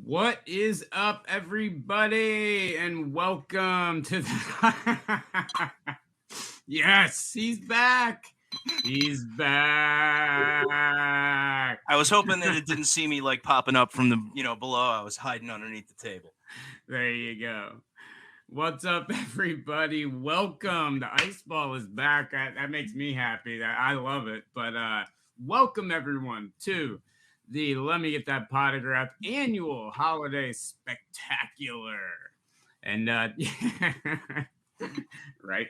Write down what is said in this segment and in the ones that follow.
What is up, everybody, and welcome to the... Yes, he's back. He's back. I was hoping that it didn't see me like popping up from the below. I was hiding underneath the table. There you go. What's up, everybody? Welcome. The ice ball is back. That makes me happy. I love it. But welcome, everyone, to the Let Me Get That Potograph annual holiday spectacular. And right.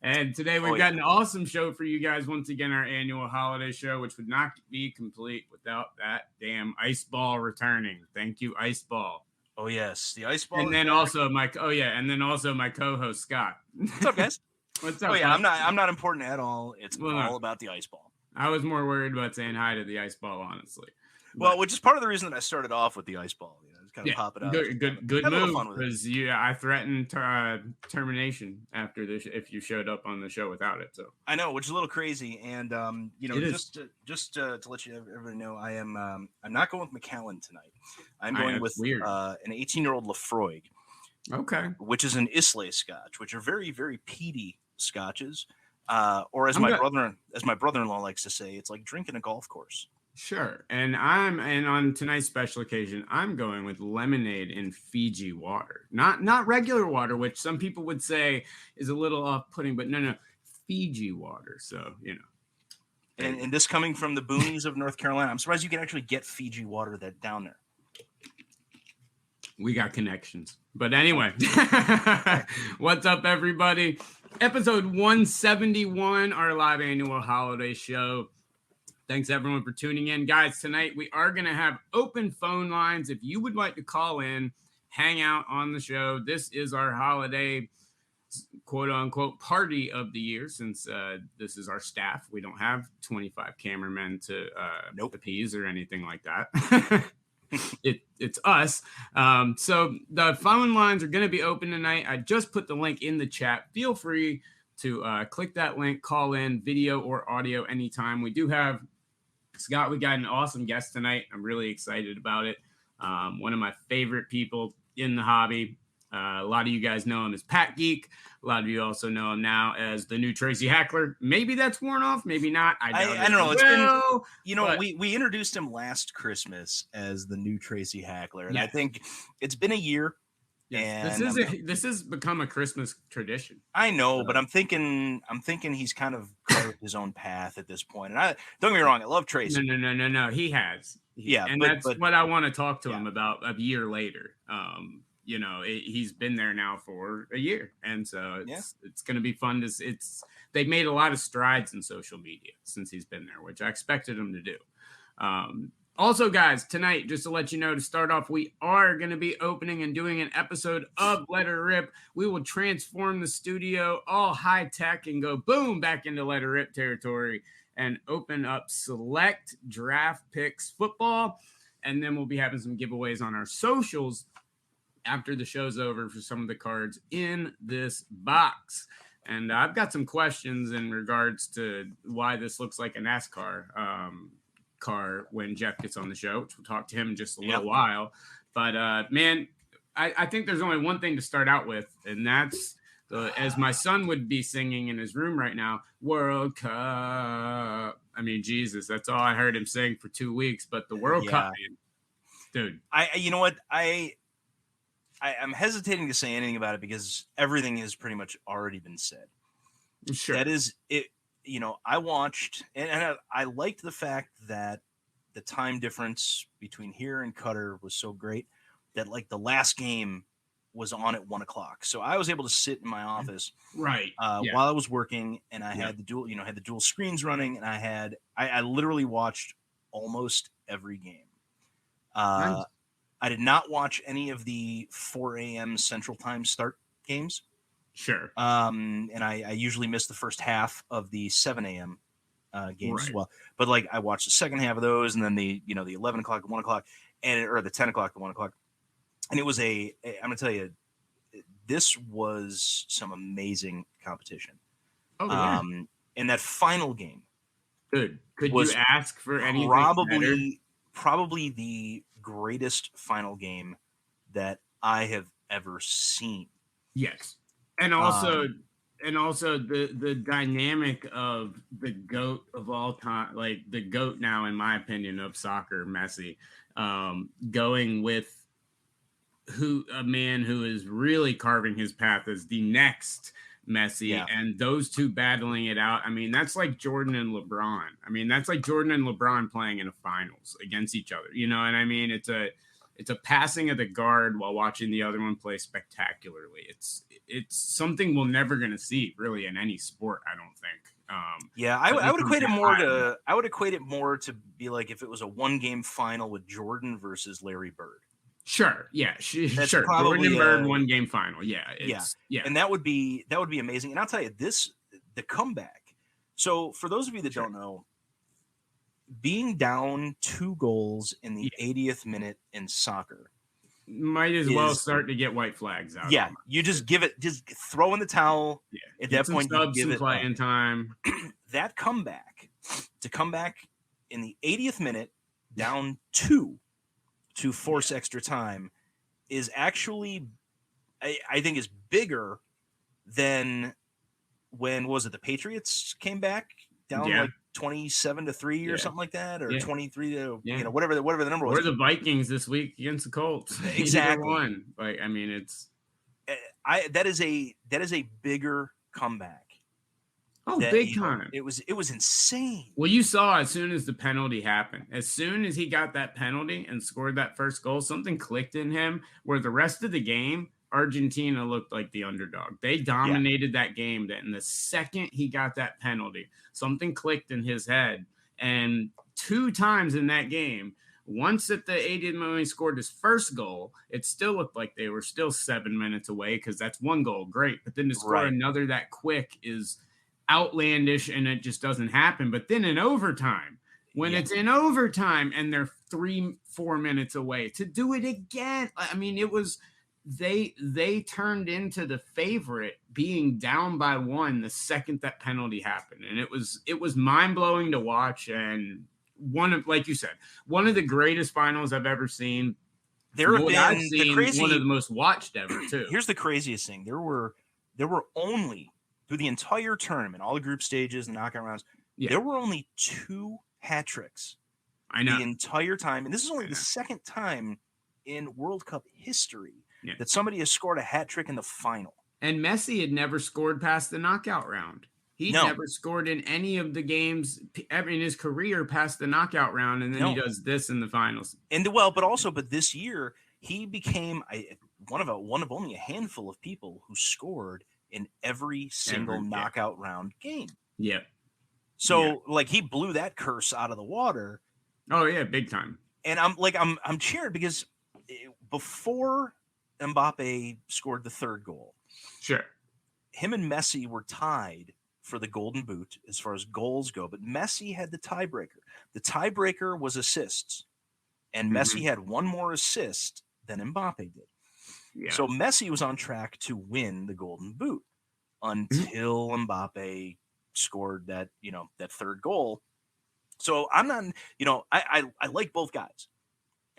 And today we've got an awesome show for you guys. Once again, our annual holiday show, which would not be complete without that damn ice ball returning. Thank you, ice ball. Oh yes, the ice ball. And then also my co-host Scott. What's up, guys? What's up? Oh yeah, I'm not important at all. It's all about the ice ball. I was more worried about saying hi to the ice ball, honestly. Well, which is part of the reason that I started off with the ice ball. Just kind of pop it out. Good move, because I threatened termination after this if you showed up on the show without it. So I know, which is a little crazy, and just to let everybody know, I'm not going with Macallan tonight. I'm going with an 18-year-old Lafroig. Okay, which is an Islay Scotch, which are very, very peaty Scotches, or as my brother-in-law likes to say, it's like drinking a golf course. Sure. And on tonight's special occasion, I'm going with lemonade in Fiji water. Not regular water, which some people would say is a little off-putting, but no, Fiji water. So, And this coming from the boonies of North Carolina, I'm surprised you can actually get Fiji water down there. We got connections. But anyway, what's up, everybody? Episode 171, our live annual holiday show. Thanks, everyone, for tuning in. Guys, tonight we are going to have open phone lines. If you would like to call in, hang out on the show. This is our holiday, quote-unquote, party of the year, since this is our staff. We don't have 25 cameramen to appease or anything like that. It's us. So the phone lines are going to be open tonight. I just put the link in the chat. Feel free to click that link, call in, video or audio anytime. We do have Scott. We got an awesome guest tonight. I'm really excited about it. One of my favorite people in the hobby. A lot of you guys know him as Pat Geek. A lot of you also know him now as the new Tracy Hackler. Maybe that's worn off, maybe not. I don't know. It's been, we introduced him last Christmas as the new Tracy Hackler, and I think it's been a year. Yes. And this has become a Christmas tradition. I know, but I'm thinking he's kind of carved his own path at this point. And don't get me wrong, I love Tracy. No. He has. And that's what I want to talk to him about a year later. He's been there now for a year, and so it's going to be fun. They've made a lot of strides in social media since he's been there, which I expected him to do. Also, guys, tonight, just to let you know, to start off, we are going to be opening and doing an episode of Let It Rip. We will transform the studio all high tech and go boom back into Let It Rip territory and open up select draft picks football. And then we'll be having some giveaways on our socials after the show's over for some of the cards in this box. And I've got some questions in regards to why this looks like a NASCAR car when Jeff gets on the show, which we'll talk to him in just a little while. But man, I think there's only one thing to start out with, and that's as my son would be singing in his room right now, World Cup. I mean, Jesus, that's all I heard him sing for 2 weeks. But the World Cup, man, dude. I'm hesitating to say anything about it because everything has pretty much already been said. Sure. That is it. I watched and I liked the fact that the time difference between here and Qatar was so great that like the last game was on at 1:00. So I was able to sit in my office while I was working, and I had the dual screens running, and I literally watched almost every game. Nice. I did not watch any of the 4 a.m. Central Time start games. Sure. And I usually miss the first half of the 7 a.m. Games as well. But like I watched the second half of those, and then the 11 o'clock to 1 o'clock, or the 10 o'clock to 1 o'clock. And it was I'm gonna tell you, this was some amazing competition. Oh yeah. And that final game, good. Could you ask for anything probably better? probably the greatest final game that I have ever seen. Yes. And also the dynamic of the GOAT of all time, like the GOAT now, in my opinion, of soccer, Messi, going with a man who is really carving his path as the next Messi, and those two battling it out. I mean, that's like Jordan and LeBron. I mean, that's like Jordan and LeBron playing in a finals against each other. You know what I mean? It's a passing of the guard while watching the other one play spectacularly. It's something we're never going to see really in any sport, I don't think. I would equate it more to be like if it was a 1-game final with Jordan versus Larry Bird. Sure. Yeah. Sure. Jordan and Bird 1-game final. Yeah. And that would be amazing. And I'll tell you the comeback. So for those of you that don't know, being down 2 goals in the 80th minute in soccer might as well start to get white flags out. Yeah. You just throw in the towel. Yeah. At that point, you give it playing time. That comeback, to come back in the 80th minute down 2 to force extra time, is actually, I think, is bigger than when the Patriots came back down like 27-3 or something like that, or 23 to whatever the number was. Or the Vikings this week against the Colts. Exactly. One. Like, I mean, it's that is a bigger comeback. Oh, big time. It was insane. Well, you saw as soon as the penalty happened, as soon as he got that penalty and scored that first goal, something clicked in him where the rest of the game, Argentina looked like the underdog. They dominated that game. That in the second he got that penalty, something clicked in his head. And 2 times in that game, once at the 80th minute he scored his first goal, it still looked like they were still 7 minutes away because that's 1 goal. Great. But then to score another that quick is outlandish, and it just doesn't happen. But then in overtime, when it's in overtime and they're 3-4 minutes away, to do it again, I mean, it was they turned into the favorite being down by 1 the second that penalty happened, and it was mind-blowing to watch, and like you said, one of the greatest finals I've ever seen. There have been one of the most watched ever too. Here's the craziest thing: there were only, through the entire tournament, all the group stages and knockout rounds, there were only 2 hat tricks. I know. The entire time. And this is only the second time in World Cup history that somebody has scored a hat trick in the final. And Messi had never scored past the knockout round. He never scored in any of the games ever in his career past the knockout round, and then he does this in the finals. But this year he became one of only a handful of people who scored in every single knockout round game. Yeah. So like he blew that curse out of the water. Oh yeah, big time. And I'm cheering because before Mbappe scored the 3rd goal, sure, him and Messi were tied for the Golden Boot as far as goals go, but Messi had the tiebreaker. The tiebreaker was assists, and Messi had 1 more assist than Mbappe did. Yeah. So Messi was on track to win the Golden Boot until Mbappe scored that 3rd goal. So I'm not, I like both guys.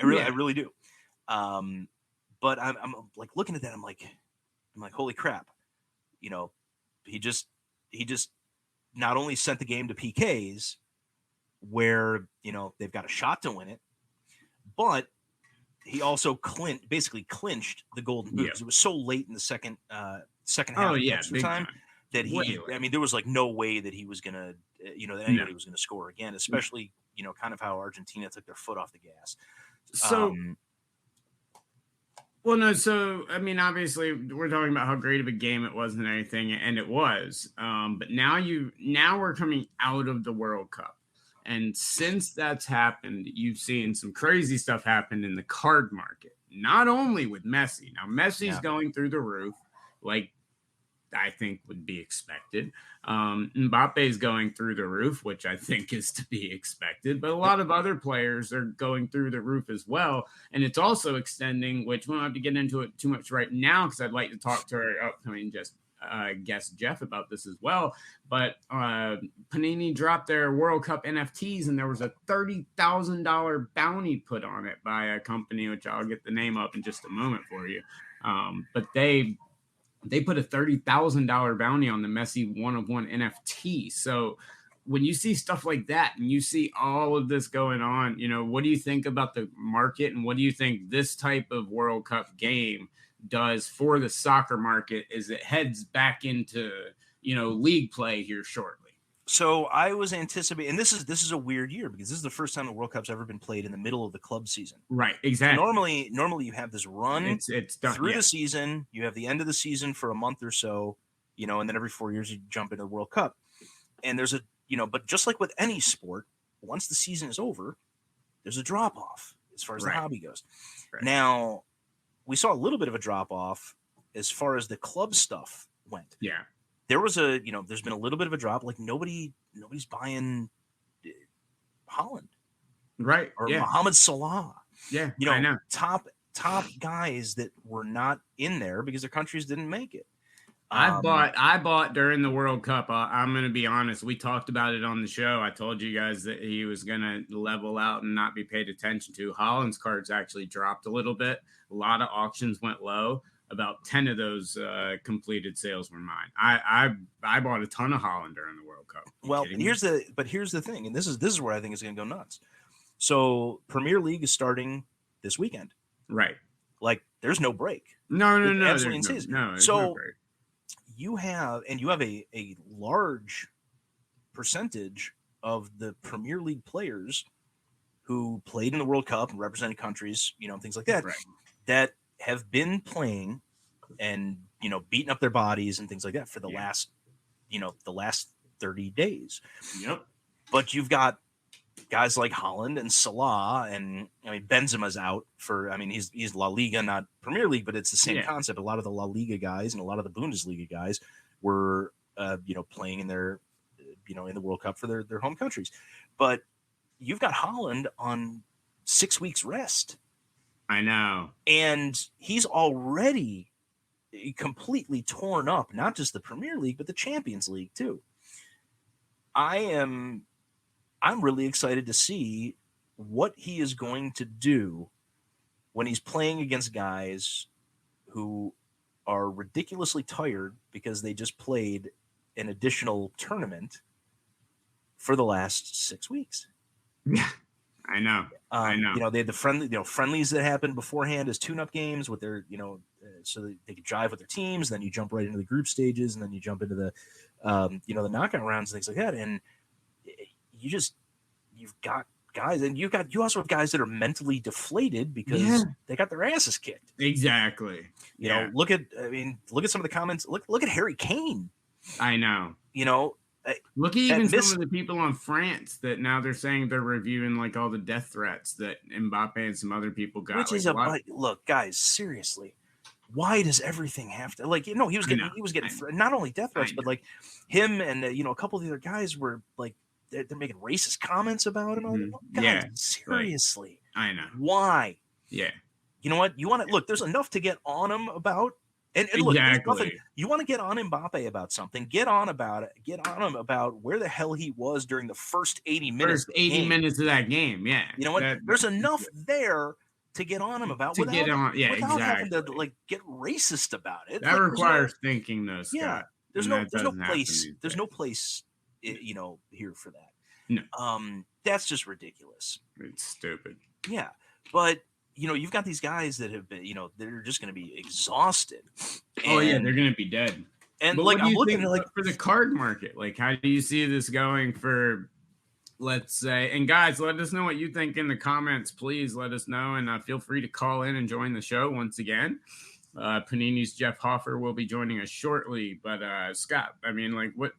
I really do. But I'm like looking at that. I'm like, holy crap. He just not only sent the game to PKs where, they've got a shot to win it, but he also basically clinched the Golden Boot. It was so late in the second half of extra time that there was like no way that he was going to, that anybody was going to score again, especially, kind of how Argentina took their foot off the gas. So, obviously we're talking about how great of a game it was and everything, and it was. But now we're coming out of the World Cup. And since that's happened, you've seen some crazy stuff happen in the card market, not only with Messi. Now, Messi's going through the roof, like I think would be expected. Mbappe's going through the roof, which I think is to be expected. But a lot of other players are going through the roof as well. And it's also extending, which we don't have to get into it too much right now because I'd like to talk to our upcoming guest Jeff about this as well. But Panini dropped their World Cup NFTs, and there was a $30,000 bounty put on it by a company, which I'll get the name up in just a moment for you. But they put a $30,000 bounty on the Messi 1-of-1 NFT. So when you see stuff like that and you see all of this going on, what do you think about the market, and what do you think this type of World Cup game does for the soccer market as it heads back into, league play here shortly? So I was anticipating, and this is a weird year because this is the first time the World Cup's ever been played in the middle of the club season. Right, exactly. So normally you have this run it's done, through the season. You have the end of the season for a month or so, and then every 4 years you jump into the World Cup. And there's but just like with any sport, once the season is over, there's a drop off as far as the hobby goes. Right. Now, we saw a little bit of a drop off as far as the club stuff went. Yeah. There was there's been a little bit of a drop. Like nobody's buying Holland. Right. Or Mohamed Salah. Yeah. I know. Top guys that were not in there because their countries didn't make it. I bought during the World Cup. I'm going to be honest. We talked about it on the show. I told you guys that he was going to level out and not be paid attention to. Holland's cards actually dropped a little bit. A lot of auctions went low. About 10 of those completed sales were mine. I bought a ton of Holland during the World Cup. Well, and here's the thing, and this is where I think it's going to go nuts. So Premier League is starting this weekend, right? Like there's no break. No. Absolutely insane. No. So you have a large percentage of the Premier League players who played in the World Cup and represented countries, things like that, that have been playing and, beating up their bodies and things like that for the last 30 days. Yep. But you've got guys like Holland and Salah, and Benzema's out for, he's La Liga, not Premier League, but it's the same concept. A lot of the La Liga guys and a lot of the Bundesliga guys were, playing in their, in the World Cup for their home countries. But you've got Holland on 6 weeks rest. I know. And he's already completely torn up, not just the Premier League, but the Champions League too. I'm really excited to see what he is going to do when he's playing against guys who are ridiculously tired because they just played an additional tournament for the last 6 weeks. Yeah, I know. I know. They had the friendlies that happened beforehand as tune-up games with their, so that they could drive with their teams. Then you jump right into the group stages, and then you jump into the, the knockout rounds and things like that. And you've got guys, and you also have guys that are mentally deflated because they got their asses kicked. Exactly. Look at some of the comments. Look at Harry Kane. I know. Look at even some of the people on France that now they're saying they're reviewing like all the death threats that Mbappe and some other people got. Which is look, guys, seriously, why does everything have to he was getting not only death threats, but like him and a couple of the other guys were like they're making racist comments about him. Mm-hmm. Guys, seriously, I know why. Yeah, you know what? You want to look? There's enough to get on him about. And look, you want to get on Mbappe about something, get on about it. Get on him about where the hell he was during the first 80 minutes. First 80 minutes of that game, yeah. You know what? There's enough there to get on him about. Without having to get racist about it. That requires thinking, though, Scott. Yeah, there's no place. There's no place, here for that. No. That's just ridiculous. It's stupid. Yeah, but. You've got these guys that have been, they're just going to be exhausted. They're going to be dead. And but I'm looking for the card market. Like, how do you see this going for, let's say, and guys, let us know what you think in the comments. Please let us know. And feel free to call in and join the show once again. Panini's Jeff Hoferer will be joining us shortly. But Scott, what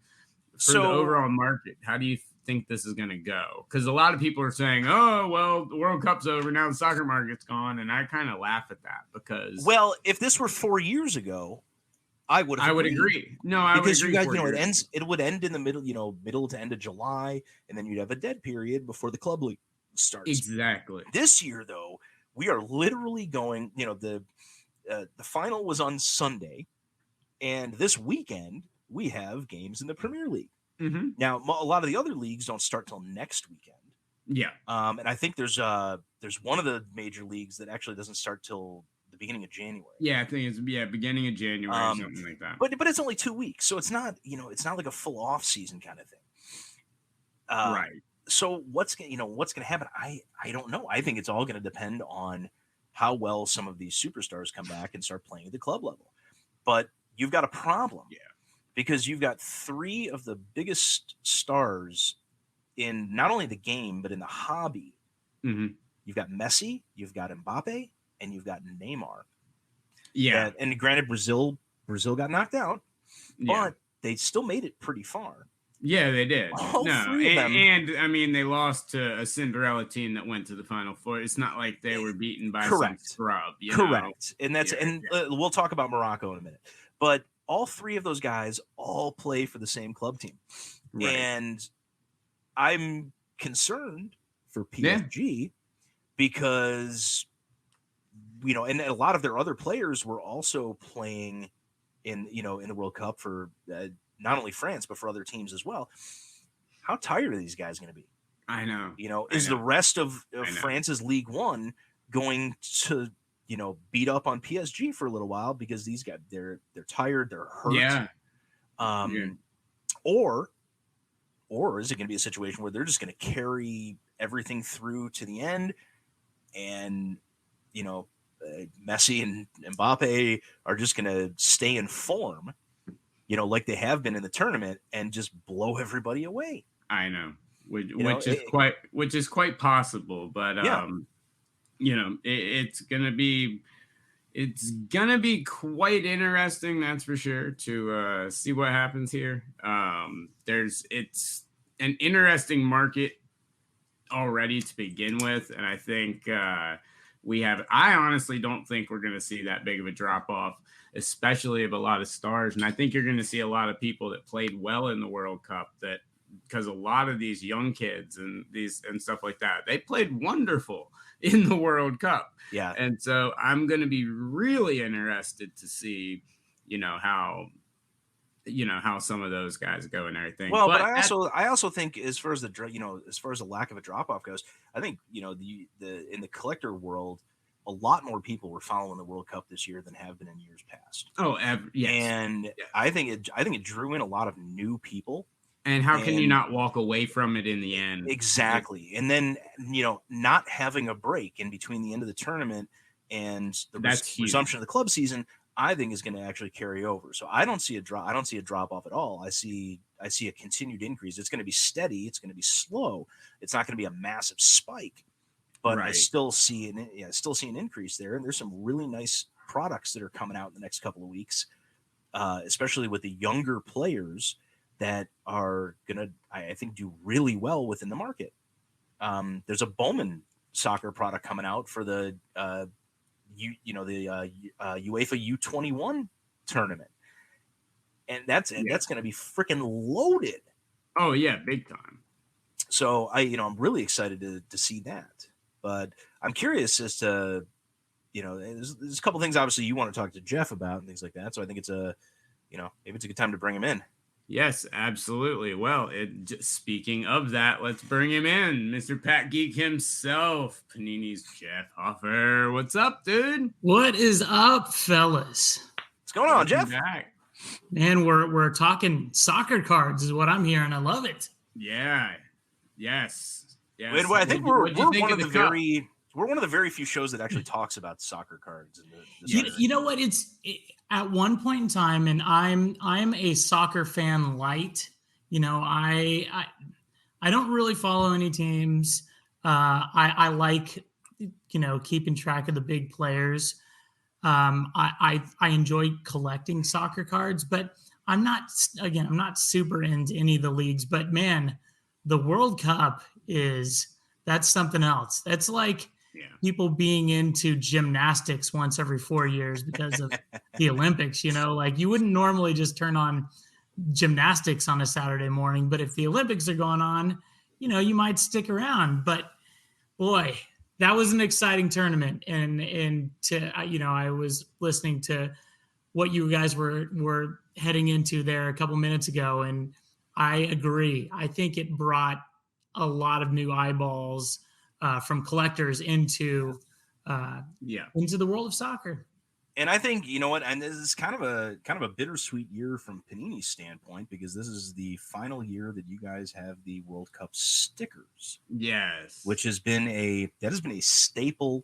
for the overall market, how do you think this is going to go? Because a lot of people are saying, oh, well, the World Cup's over now, the soccer market's gone, and I kind of laugh at that because if this were 4 years ago, I would agree. No, I because would agree. Because it would end in the middle to end of July, and then you'd have a dead period before the club league starts. Exactly. This year, though, we are literally going. The final was on Sunday, And this weekend, we have games in the Premier League. Mm-hmm. Now, a lot of the other leagues don't start till next weekend. Yeah. And I think there's one of the major leagues that actually doesn't start till the beginning of January. Yeah, I think it's beginning of January, something like that. But it's only 2 weeks, so it's not like a full off season kind of thing. Right. So what's going to happen? I don't know. I think it's all going to depend on how well some of these superstars come back and start playing at the club level. But you've got a problem. Yeah. Because you've got 3 of the biggest stars in not only the game, but in the hobby. Mm-hmm. You've got Messi, you've got Mbappe, and you've got Neymar. Yeah. And granted, Brazil got knocked out, Yeah. but they still made it pretty far. Yeah, they did. All 3 of them. And I mean, they lost to a Cinderella team that went to the Final Four. It's not like they were beaten by some scrub. Correct. And that's we'll talk about Morocco in a minute. But all 3 of those guys all play for the same club team. Right. And I'm concerned for PSG because, and a lot of their other players were also playing in the World Cup for not only France, but for other teams as well. How tired are these guys going to be? I know. The rest of France's League One going to, beat up on PSG for a little while because these guys, they're tired, they're hurt. Yeah. Or is it going to be a situation where they're just going to carry everything through to the end and, Messi and Mbappe are just going to stay in form, like they have been in the tournament and just blow everybody away. I know, which is quite possible, but it's gonna be quite interesting, that's for sure, to see what happens here. It's an interesting market already to begin with, and I think I honestly don't think we're going to see that big of a drop off, especially of a lot of stars. And I think you're going to see a lot of people that played well in the World Cup, that because a lot of these young kids and stuff like that, they played wonderful in the World Cup. Yeah. And so I'm going to be really interested to see, how some of those guys go and everything. Well, but I also think as far as the lack of a drop off goes, I think, in the collector world, a lot more people were following the World Cup this year than have been in years past. Oh, yes. And yes. I think it drew in a lot of new people. And how can you not walk away from it in the end? Exactly. And then, not having a break in between the end of the tournament and the resumption of the club season, I think is going to actually carry over. So I don't see a drop off at all. I see a continued increase. It's going to be steady. It's going to be slow. It's not going to be a massive spike, but I still see an increase there. And there's some really nice products that are coming out in the next couple of weeks, especially with the younger players that are going to, I think, do really well within the market. There's a Bowman soccer product coming out for the UEFA U21 tournament, and that's going to be freaking loaded. Oh yeah, big time. So I'm really excited to see that, but I'm curious as to there's a couple things obviously you want to talk to Jeff about and things like that. So I think it's maybe it's a good time to bring him in. Yes, absolutely. Well, speaking of that, let's bring him in. Mr. Pat Geek himself, Panini's Jeff Hoferer. What's up, dude? What is up, fellas? What's going on, Jeff? Back. Man, we're talking soccer cards is what I'm hearing. I love it. Yeah. Yes. Well, I think we're one of the very few shows that actually talks about soccer cards. You know what? At one point in time, and I'm a soccer fan light. I don't really follow any teams. I like keeping track of the big players. I enjoy collecting soccer cards, but I'm not super into any of the leagues. But man, the World Cup that's something else. That's like people being into gymnastics once every 4 years because of the Olympics. Like you wouldn't normally just turn on gymnastics on a Saturday morning, but if the Olympics are going on, you might stick around. But boy, that was an exciting tournament. And I was listening to what you guys were heading into there a couple minutes ago, and I agree. I think it brought a lot of new eyeballs from collectors into the world of soccer. And I think, you know what, and this is kind of a bittersweet year from Panini's standpoint, because this is the final year that you guys have the World Cup stickers. Yes. Which has been a staple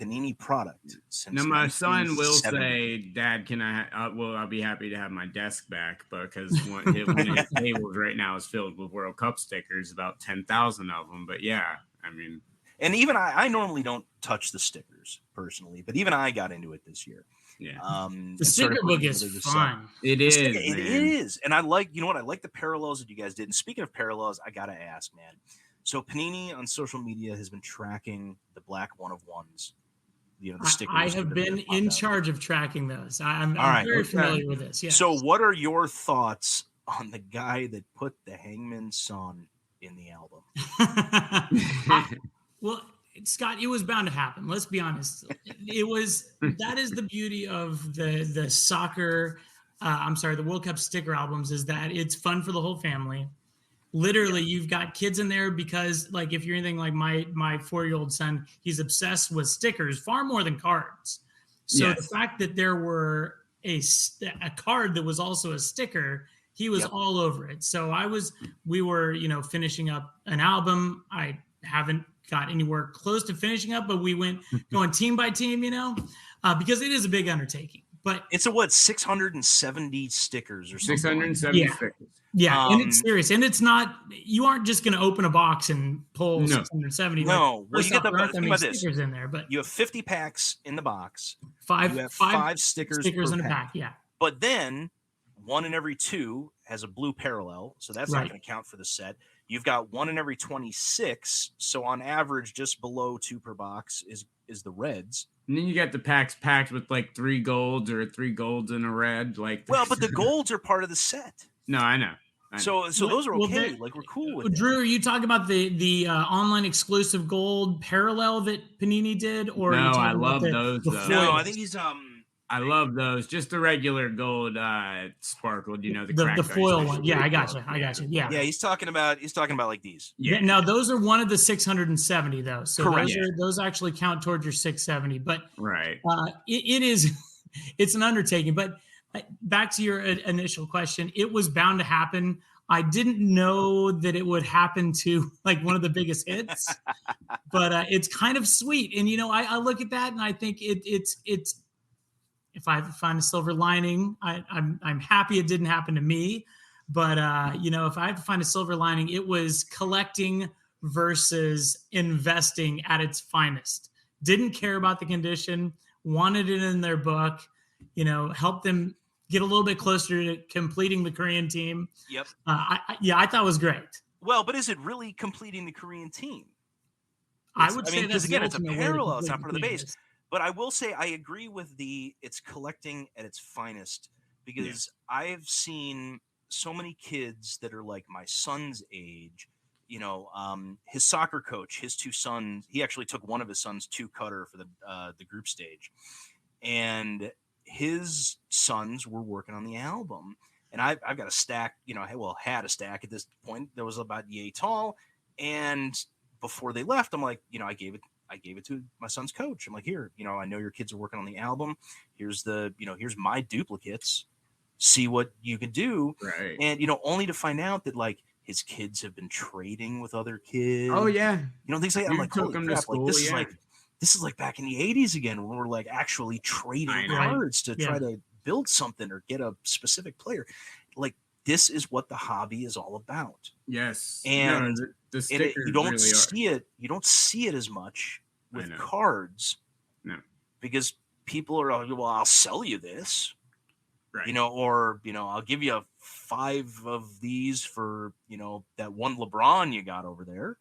Panini product since. Now my son will say, "Dad, can I'll be happy to have my desk back," because one of his tables right now is filled with World Cup stickers, about 10,000 of them. But yeah, I mean. And even I normally don't touch the stickers personally, but even I got into it this year. Yeah. The sticker book is fun. It is. It is. And I like the parallels that you guys did. And speaking of parallels, I got to ask, man. So Panini on social media has been tracking the black one-of-ones. The stickers. I have been in charge of tracking those. I'm very familiar with this. Yes. So what are your thoughts on the guy that put the Hangman's son in the album? Well, Scott, it was bound to happen. Let's be honest. That is the beauty of the soccer. The World Cup sticker albums, is that it's fun for the whole family. Literally, you've got kids in there because, like, if you're anything like my 4-year-old son, he's obsessed with stickers far more than cards. So the fact that there were a card that was also a sticker, he was all over it. So we were, finishing up an album. I haven't got anywhere close to finishing up, but we went going team by team, because it is a big undertaking. But it's 670 stickers or something. 670 stickers. Yeah, and it's serious, and it's not. You aren't just going to open a box and pull 670. No, well, you get the stickers in there, but you have 50 packs in the box. Five stickers in a pack. pack. Yeah, but then 1 in every 2 has a blue parallel, so that's not going to count for the set. You've got 1 in every 26, so on average, just below 2 per box is the reds. And then you got the packs packed with like 3 golds or 3 golds and a red. Well, but the golds are part of the set. No, I know. So those are okay. We're cool with Drew, that. are you talking about the online exclusive gold parallel that Panini did, or no? I love those. No, I think he's I love those. Just the regular gold sparkled. The foil one. Yeah, I got you. Yeah. Yeah, he's talking about like these. Yeah. Now those are one of the 670 though. So correct. Those actually count towards your 670. But right. It is. It's an undertaking. But back to your initial question, it was bound to happen. I didn't know that it would happen to like one of the biggest hits, but it's kind of sweet. And I look at that and I think it's. If I find a silver lining, I'm happy it didn't happen to me. But if I have to find a silver lining, it was collecting versus investing at its finest. Didn't care about the condition, wanted it in their book, helped them get a little bit closer to completing the Korean team. Yep. I thought it was great. Well, but is it really completing the Korean team? I would say because again, it's a parallel. It's not part of the base. But I will say I agree with it's collecting at its finest, because I've seen so many kids that are like my son's age. His soccer coach, his 2 sons, he actually took one of his sons to Qatar for the group stage, and his sons were working on the album. And I've got a stack, had a stack at this point that was about yay tall. And before they left, I'm like, I gave it to my son's coach. I'm like, here, I know your kids are working on the album. Here's here's my duplicates. See what you can do. Right. And, only to find out that like his kids have been trading with other kids. Oh yeah. Things like that. I'm like, holy crap, school, this is like back in the 80s again, when we're like actually trading cards to try to build something or get a specific player. Like, this is what the hobby is all about. Yes. And the stickers you don't really see it. You don't see it as much with cards. No. Because people are like, well, I'll sell you this. Right. Or I'll give you 5 of these for, that one LeBron you got over there.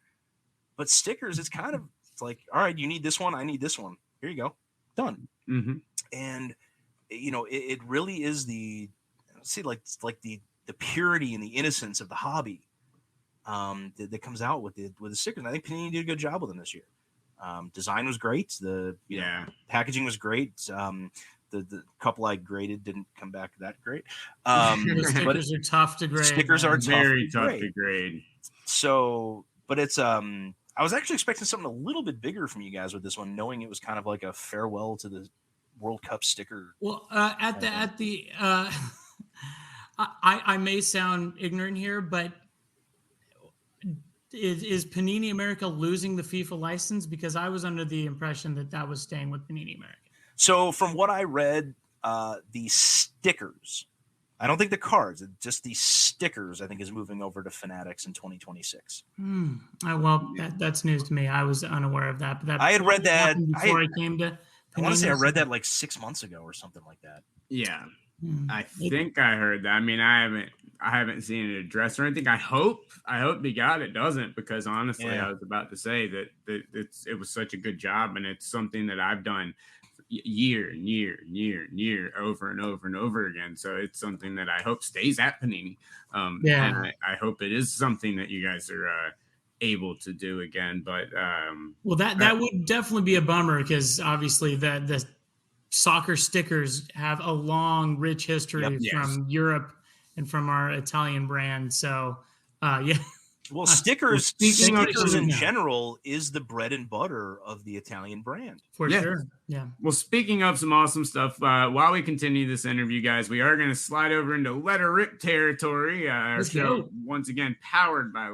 But stickers, it's like, all right, you need this one. I need this one. Here you go. Done. Mm-hmm. And, it really is the purity and the innocence of the hobby that comes out with the stickers. And I think Panini did a good job with them this year. Design was great. The packaging was great. the couple I graded didn't come back that great. The stickers are tough to grade. Stickers are very tough to grade. So, but it's I was actually expecting something a little bit bigger from you guys with this one, knowing it was kind of like a farewell to the World Cup sticker. Well, I may sound ignorant here, but is Panini America losing the FIFA license? Because I was under the impression that was staying with Panini America. So from what I read, the stickers, I don't think the cards, just the stickers, I think is moving over to Fanatics in 2026. Well, that's news to me. I was unaware of that. But I had read that before I came to Panini. I want to say I read that like 6 months ago or something like that. Yeah. I think I heard that. I mean, I haven't seen it addressed or anything. I hope to God it doesn't, because honestly, I was about to say that it was such a good job, and it's something that I've done year over and over and over again. So it's something that I hope stays at Panini. And I hope it is something that you guys are able to do again. But well, that would definitely be a bummer, because obviously the soccer stickers have a long, rich history from Europe and from our Italian brand. So yeah. Well, stickers in general is the bread and butter of the Italian brand. For sure. Yeah. Well, speaking of some awesome stuff, while we continue this interview, guys, we are going to slide over into Let Her Rip territory. Our show, once again, powered by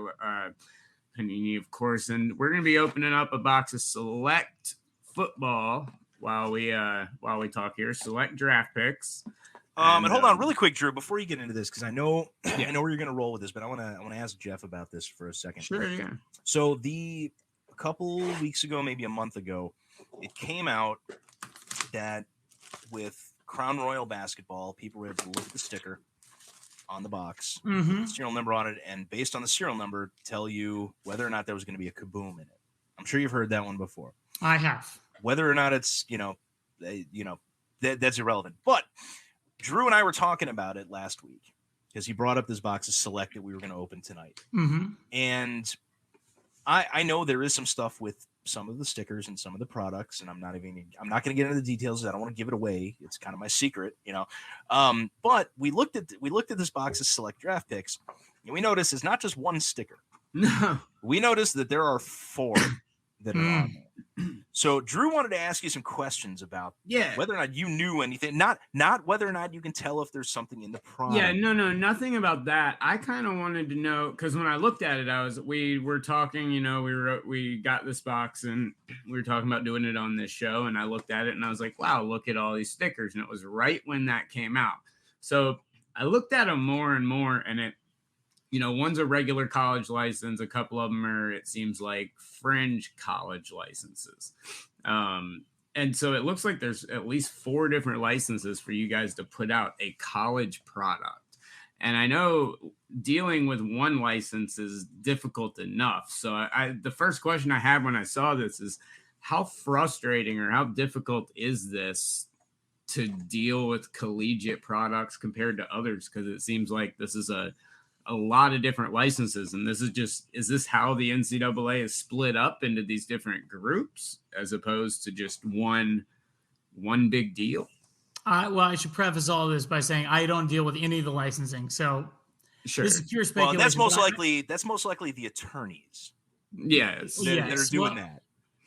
Panini, of course. And we're going to be opening up a box of select football while we talk here. Select draft picks. And hold on really quick, Drew, before you get into this, because I know where you're going to roll with this, but I want to ask Jeff about this for a second. Sure, yeah. So a couple weeks ago, maybe a month ago, it came out that with Crown Royal Basketball, people were able to look at the sticker on the box, the serial number on it, and based on the serial number, tell you whether or not there was going to be a kaboom in it. I'm sure you've heard that one before. I have. Whether or not it's that's irrelevant, but Drew and I were talking about it last week because he brought up this box of select that we were going to open tonight. And I know there is some stuff with some of the stickers and some of the products, and I'm not going to get into the details. I don't want to give it away. It's kind of my secret, but we looked at this box of select draft picks, and we noticed it's not just one sticker. No. We noticed that there are 4 that are on there. So Drew wanted to ask you some questions about whether or not you knew anything, not whether or not you can tell if there's something in the product. Yeah, no, nothing about that. I kind of wanted to know, because when I looked at it, we were talking, we got this box and we were talking about doing it on this show, and I looked at it and I was like, wow, look at all these stickers. And it was right when that came out. So I looked at them more and more, and it, one's a regular college license. A couple of them are, it seems like, fringe college licenses. And so it looks like there's at least 4 different licenses for you guys to put out a college product. And I know dealing with one license is difficult enough. So the first question I had when I saw this is, how frustrating or how difficult is this to deal with collegiate products compared to others? Because it seems like this is a lot of different licenses, and is this how the NCAA is split up into these different groups as opposed to just one big deal? Well, I should preface all this by saying I don't deal with any of the licensing, so sure. This is pure speculation. Well, that's most likely the attorneys. Yes, that are doing that.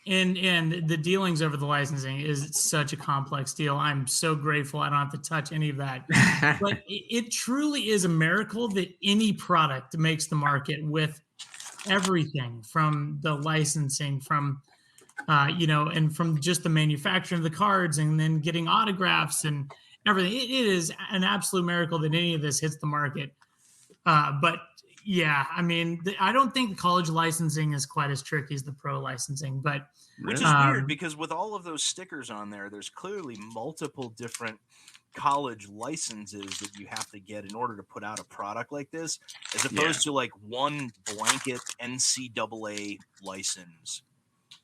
And the dealings over the licensing is such a complex deal. I'm so grateful I don't have to touch any of that. But it truly is a miracle that any product makes the market with everything from the licensing, from and from just the manufacturing of the cards and then getting autographs and everything. It is an absolute miracle that any of this hits the market. But yeah, I mean, I don't think the college licensing is quite as tricky as the pro licensing, but which is weird because with all of those stickers on there, there's clearly multiple different college licenses that you have to get in order to put out a product like this, as opposed to like one blanket NCAA license.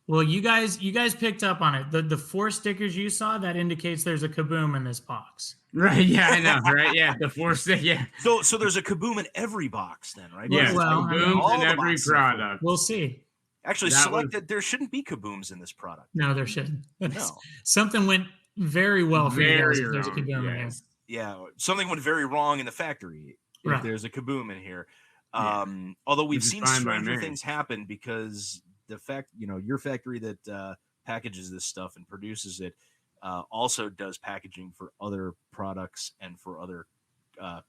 Well, you guys picked up on it. The 4 stickers you saw, that indicates there's a kaboom in this box. Right. Yeah, I know. Right. Yeah. The 4 stickers. Yeah. So there's a kaboom in every box then, right? Yeah. Well, kabooms in every product. We'll see. Actually, there shouldn't be kabooms in this product. No, there shouldn't. No. Something went very well for you guys Very if there's a wrong, kaboom in here. yes. Yeah, something went very wrong in the factory if Right. there's a kaboom in here. Yeah. Although we've Which is seen fine by stranger me. things happen because the fact, your factory that packages this stuff and produces it also does packaging for other products and for other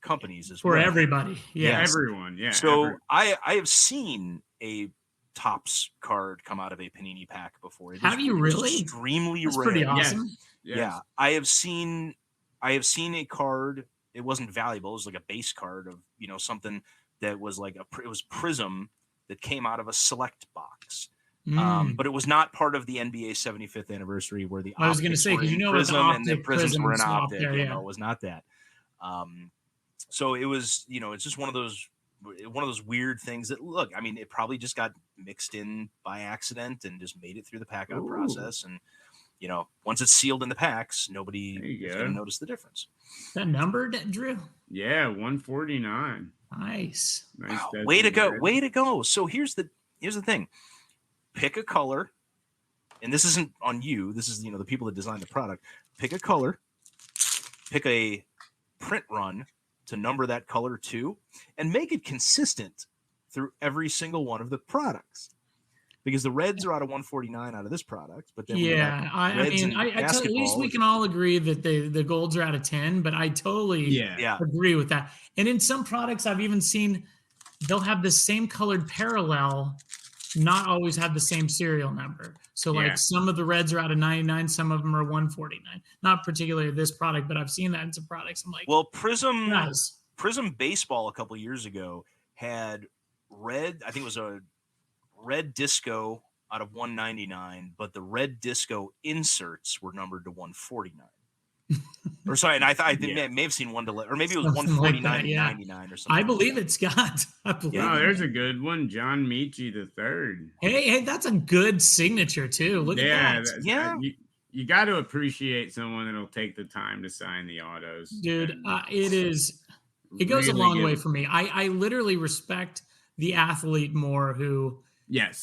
companies as well. For everybody. Yeah. Yes. Everyone. Yeah. So everyone. I have seen a Topps card come out of a Panini pack before. Have you really? Extremely That's rare. pretty Yes. awesome. Yes. Yeah, I have seen a card. It wasn't valuable. It was like a base card of something that was like it was Prism that came out of a select box. But it was not part of the NBA 75th anniversary where the I was going to optics say, were because in you know Prism what the and the prisms were in swap optic. there, No, it was not that. So it was, it's just one of those weird things that, look, I mean, it probably just got mixed in by accident and just made it through the pack out process. And, once it's sealed in the packs, nobody is going to notice the difference. That numbered, Drew? Yeah, 149. Nice. Wow. Way to go. Way to go. So here's the thing. Pick a color. And this isn't on you. This is, the people that design the product. Pick a color. Pick a print run to number that color too, and make it consistent through every single one of the products. Because the reds are out of 149 out of this product, but then I mean, at least we can all agree that the golds are out of 10, but I totally agree with that. And in some products, I've even seen they'll have the same colored parallel, not always have the same serial number. So like some of the reds are out of 99, some of them are 149. Not particularly this product, but I've seen that in some products. I'm like, well, Prism Baseball a couple years ago had red. I think it was a red disco out of 199, but the red disco inserts were numbered to 149. Or sorry, and I may have seen one to, or maybe it was 149 and 99 or something. I believe it's Scott. Oh, there's a good one, John Michi the third. Hey, that's a good signature too. Look at that. You got to appreciate someone that'll take the time to sign the autos, dude. It goes a long way for me. I literally respect the athlete more who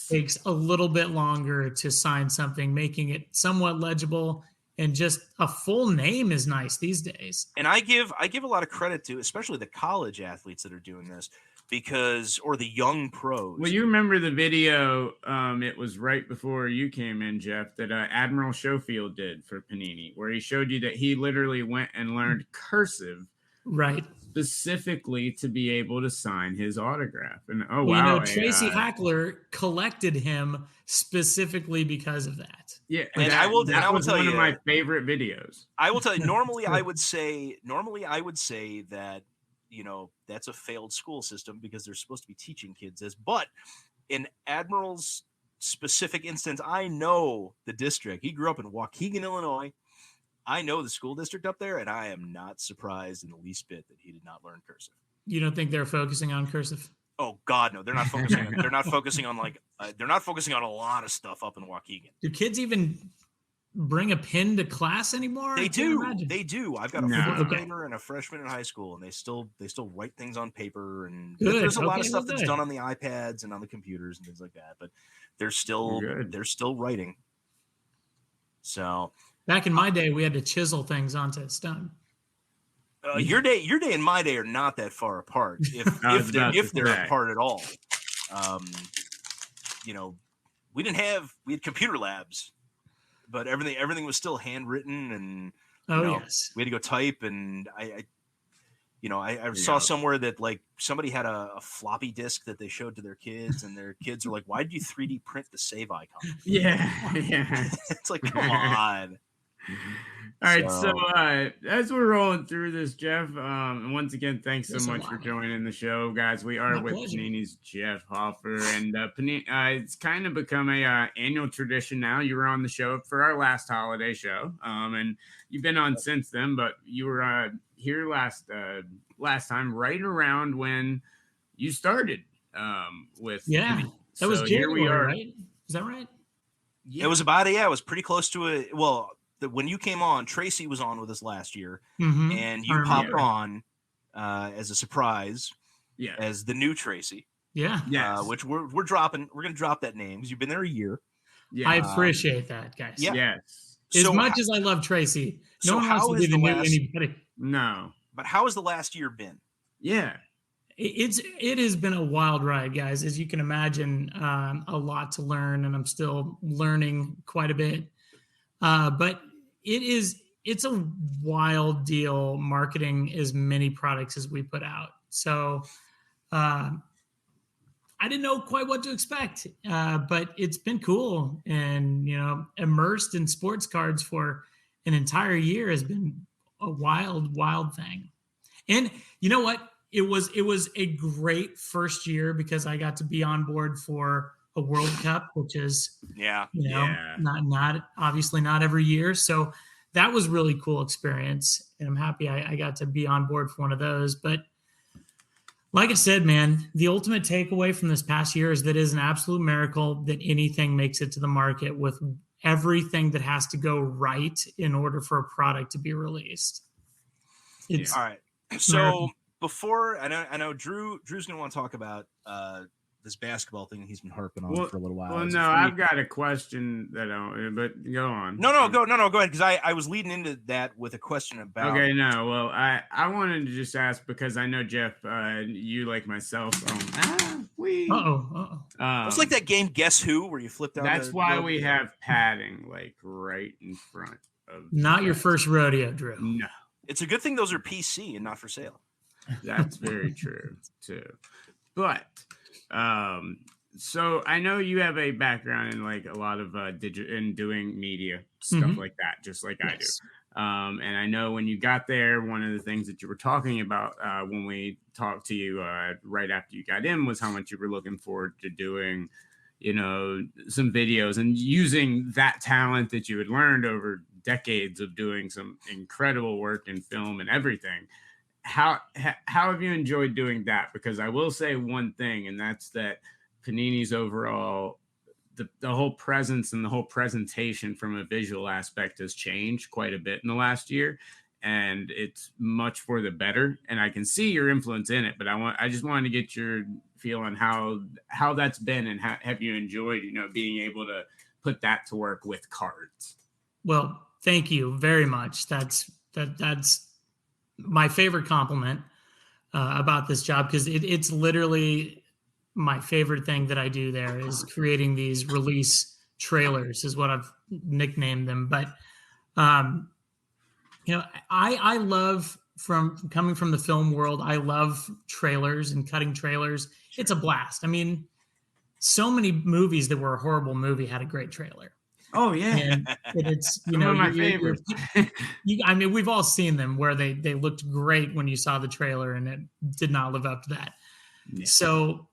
takes a little bit longer to sign something, making it somewhat legible, and just a full name is nice these days. And I give a lot of credit to especially the college athletes that are doing this, or the young pros. Well, you remember the video, it was right before you came in, Jeff, that Admiral Schofield did for Panini, where he showed you that he literally went and learned cursive. Right. Specifically to be able to sign his autograph. And Tracy Hackler collected him specifically because of that. Yeah, and that was one of my favorite videos. I will tell you, normally I would say that, that's a failed school system because they're supposed to be teaching kids this. But in Admiral's specific instance, I know the district. He grew up in Waukegan, Illinois. I know the school district up there, and I am not surprised in the least bit that he did not learn cursive. You don't think they're focusing on cursive? Oh God, no! They're not focusing. They're not focusing on they're not focusing on a lot of stuff up in Waukegan. Do kids even bring a pen to class anymore? They do. They do. I've got a fourth grader and a freshman in high school, and they still write things on paper. And there's a lot of stuff that's done on the iPads and on the computers and things like that. But they're still writing. So. Back in my day, we had to chisel things onto stone. Your day and my day are not that far apart, if they're apart at all. We had computer labs, but everything was still handwritten, and we had to go type. And I saw somewhere that like somebody had a floppy disk that they showed to their kids, and their kids were like, "Why did you 3D print the save icon?" Yeah. It's like, come on. All right, so as we're rolling through this, Jeff, and once again, thanks so much for joining the show, guys. We are with Panini's Jeff Hoferer, and Panini, it's kind of become a annual tradition now. You were on the show for our last holiday show, and you've been on since then, but you were here last time, right around when you started with Panini. That was January, right? Is that right? Yeah. It was about it was pretty close to it. Well, when you came on, Tracy was on with us last year, and you popped on as a surprise, as the new Tracy. Yeah. Which we're dropping. We're going to drop that name because you've been there a year. Yeah. I appreciate that, guys. Yeah. Yes. As much as I love Tracy, no one wants to be the new anybody. No. But how has the last year been? Yeah. It has been a wild ride, guys. As you can imagine, a lot to learn, and I'm still learning quite a bit. But it's a wild deal marketing as many products as we put out. So I didn't know quite what to expect, but it's been cool. And, immersed in sports cards for an entire year has been a wild, wild thing. And you know what? It was a great first year because I got to be on board for a World Cup, which is, not obviously not every year. So that was really cool experience. And I'm happy I got to be on board for one of those. But like I said, man, the ultimate takeaway from this past year is that it is an absolute miracle that anything makes it to the market with everything that has to go right in order for a product to be released. All right. So before I know Drew's going to want to talk about this basketball thing he's been harping on for a little while. Well, no, I've got a question but go on. No, go ahead, because I was leading into that with a question about. Okay, no, well, I wanted to just ask because I know Jeff, you like myself. It's like that game Guess Who where you flip down. That's why we have padding like right in front of. Not your first rodeo, Drew. No, it's a good thing those are PC and not for sale. That's very true too, but. So I know you have a background in like a lot of in doing media stuff like that, just like I do. And I know when you got there, one of the things that you were talking about when we talked to you right after you got in was how much you were looking forward to doing, some videos and using that talent that you had learned over decades of doing some incredible work in film and everything. How have you enjoyed doing that? Because I will say one thing, and that's that Panini's overall, the whole presence and the whole presentation from a visual aspect has changed quite a bit in the last year, and it's much for the better. And I can see your influence in it, but I just wanted to get your feel on how that's been and how have you enjoyed, being able to put that to work with cards. Well, thank you very much. That's my favorite compliment about this job, because it's literally my favorite thing that I do there is creating these release trailers is what I've nicknamed them. But, I love coming from the film world. I love trailers and cutting trailers. Sure. It's a blast. I mean, so many movies that were a horrible movie had a great trailer. Oh yeah, and it's one of my favorites. I mean, we've all seen them where they looked great when you saw the trailer, and it did not live up to that. Yeah. So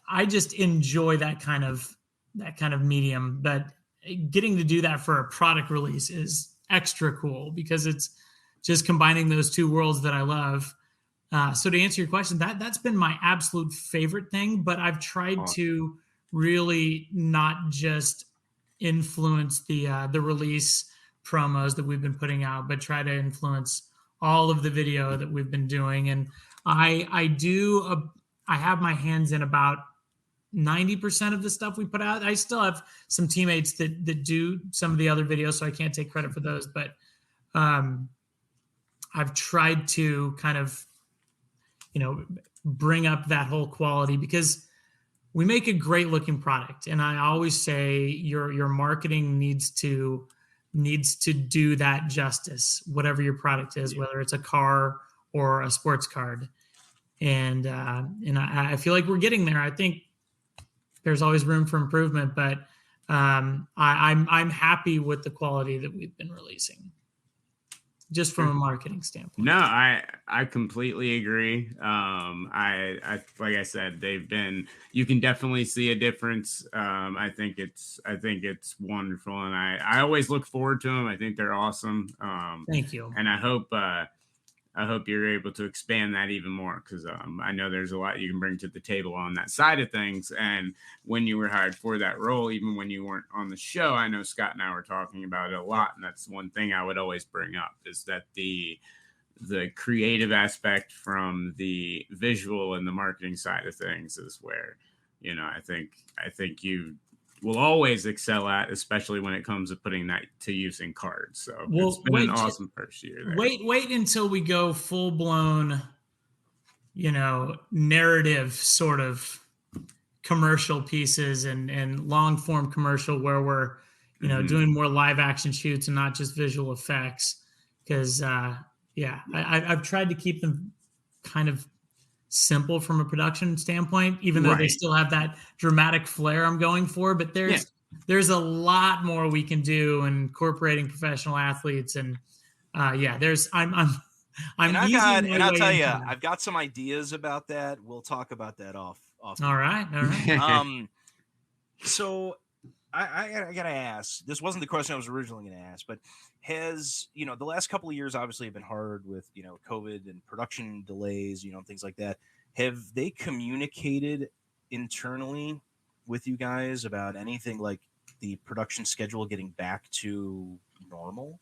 I just enjoy that kind of medium. But getting to do that for a product release is extra cool because it's just combining those two worlds that I love. So to answer your question, that's been my absolute favorite thing. But I've tried to really not just influence the release promos that we've been putting out, but try to influence all of the video that we've been doing. And I have my hands in about 90% of the stuff we put out. I still have some teammates that do some of the other videos, so I can't take credit for those, but I've tried to kind of, bring up that whole quality because we make a great looking product. And I always say your marketing needs to do that justice, whatever your product is, whether it's a car or a sports card. And I feel like we're getting there. I think there's always room for improvement, but I'm happy with the quality that we've been releasing, just from a marketing standpoint. No, I completely agree. I like I said, you can definitely see a difference. I think it's wonderful, and I always look forward to them. I think they're awesome. Thank you. And I hope you're able to expand that even more because I know there's a lot you can bring to the table on that side of things. And when you were hired for that role, even when you weren't on the show, I know Scott and I were talking about it a lot. And that's one thing I would always bring up is that the creative aspect from the visual and the marketing side of things is where, I think you will always excel at, especially when it comes to putting that to use in cards. So well, it's been an awesome first year there. Wait until we go full blown, narrative sort of commercial pieces and long form commercial where we're, doing more live action shoots and not just visual effects. Because I've tried to keep them kind of simple from a production standpoint, even though they still have that dramatic flair I'm going for. But there's a lot more we can do incorporating professional athletes, and I'm easing my I'll way tell you, into I've got some ideas about that. We'll talk about that off. All right. So I gotta ask. This wasn't the question I was originally going to ask, but has the last couple of years obviously have been hard with COVID and production delays, things like that. Have they communicated internally with you guys about anything like the production schedule getting back to normal?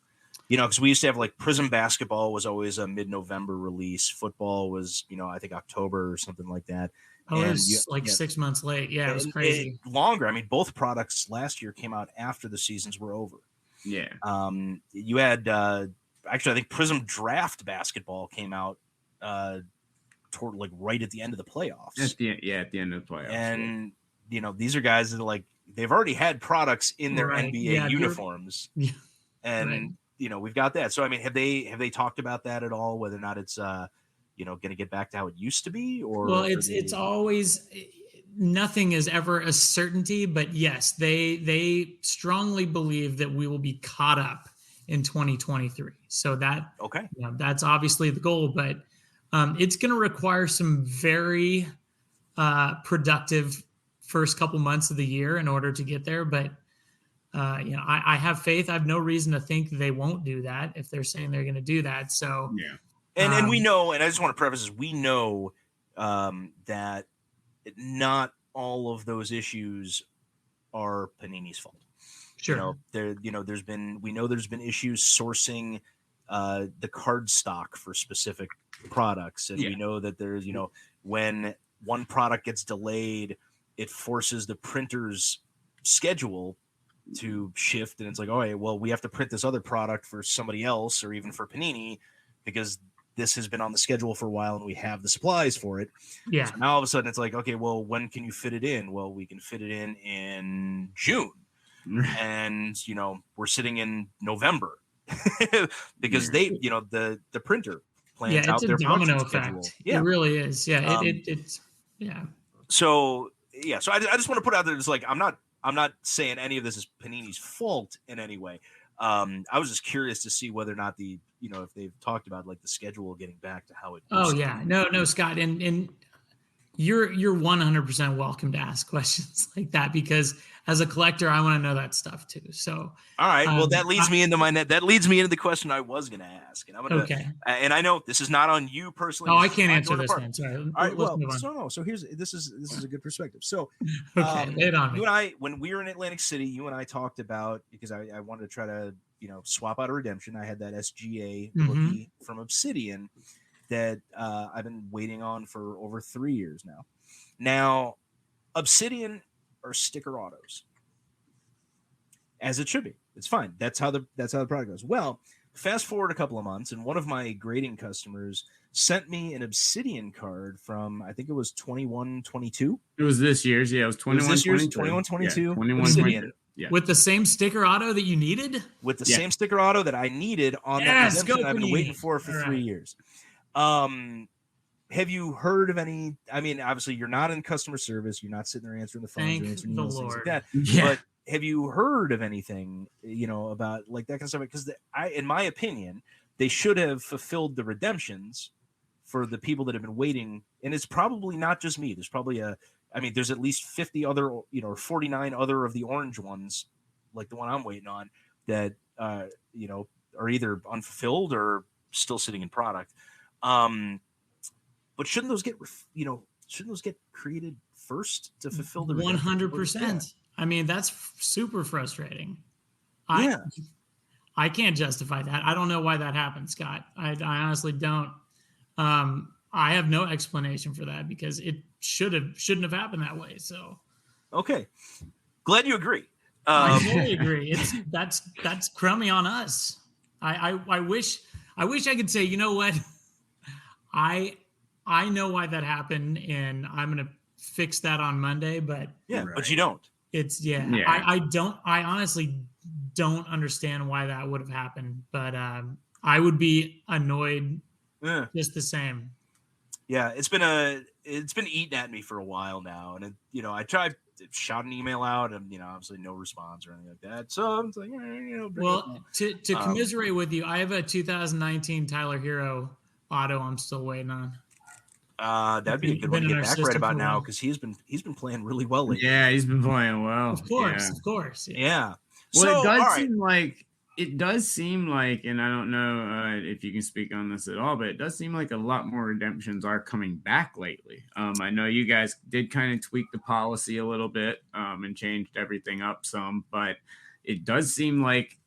Because we used to have like Prism basketball was always a mid-November release. Football was, I think October or something like that. Oh, it was 6 months late. Yeah, it was crazy. Longer. I mean, both products last year came out after the seasons were over. Yeah. You had actually, I think Prism Draft basketball came out toward like right at the end of the playoffs. At the end of the playoffs. And these are guys that are like they've already had products in their NBA uniforms. Yeah. And we've got that. So I mean, have they talked about that at all? Whether or not it's going to get back to how it used to be, or well, it's always, nothing is ever a certainty, but yes, they strongly believe that we will be caught up in 2023. So that that's obviously the goal, but it's going to require some very productive first couple months of the year in order to get there. But I have faith. I have no reason to think they won't do that if they're saying they're going to do that. So yeah. And we know, and I just want to preface this, we know that not all of those issues are Panini's fault. Sure. There's been issues sourcing the card stock for specific products. And we know that there's, when one product gets delayed, it forces the printer's schedule to shift. And it's like, all right, well, we have to print this other product for somebody else or even for Panini because this has been on the schedule for a while and we have the supplies for it. Yeah. So now all of a sudden it's like, okay, well, when can you fit it in? Well, we can fit it in June. And, we're sitting in November because the printer plans out their domino production schedule. effect. Yeah. It really is. Yeah. It's So I just want to put out there, it's like, I'm not saying any of this is Panini's fault in any way. I was just curious to see whether or not if they've talked about like the schedule getting back to how it used to be. No, Scott, and you're 100% welcome to ask questions like that because as a collector, I want to know that stuff too. So, all right, well, that leads me into the question I was going to ask, and I'm going to. And I know this is not on you personally. Oh, I can't answer this one. Sorry. All right, well, so this is a good perspective. So, lay it on me. You and I, when we were in Atlantic City, you and I talked about because I wanted to try to swap out a redemption. I had that SGA rookie from Obsidian that I've been waiting on for over 3 years now. Now, Obsidian are sticker autos, as it should be. It's fine. That's how the product goes. Well, fast forward a couple of months, and one of my grading customers sent me an Obsidian card from, I think it was 21-22. It was this year's. Yeah, it was 21-22. 21-22. 21-22. Yeah. With the same sticker auto that you needed? With the same sticker auto that I needed on that redemption I've been waiting for 3 years. Have you heard of any? I mean, obviously, you're not in customer service. You're not sitting there answering the phone, answering emails, things like that. Yeah. But have you heard of anything, about like that kind of stuff? Because in my opinion, they should have fulfilled the redemptions for the people that have been waiting. And it's probably not just me. There's probably there's at least 50 other, or 49 other of the orange ones, like the one I'm waiting on, that are either unfulfilled or still sitting in product. But shouldn't those get created first to fulfill the 100%? I mean, that's super frustrating. I can't justify that. I don't know why that happened, Scott. I honestly don't. I have no explanation for that because it shouldn't have happened that way. So, okay, Glad you agree. I totally agree. That's crummy on us. I wish I could say, you know what, I know why that happened, and I'm gonna fix that on Monday. But but you don't. It's I honestly don't understand why that would have happened, but I would be annoyed just the same. Yeah, it's been eating at me for a while now, and I tried shout an email out, and obviously no response or anything like that. So I'm like, well, to commiserate with you, I have a 2019 Tyler Hero auto I'm still waiting on. That'd be a good one to get back right about now, because he's been playing really well lately. Yeah, he's been playing well. Of course. Yeah. Well, it does seem like, and I don't know if you can speak on this at all, but it does seem like a lot more redemptions are coming back lately. I know you guys did kind of tweak the policy a little bit and changed everything up some, but it does seem like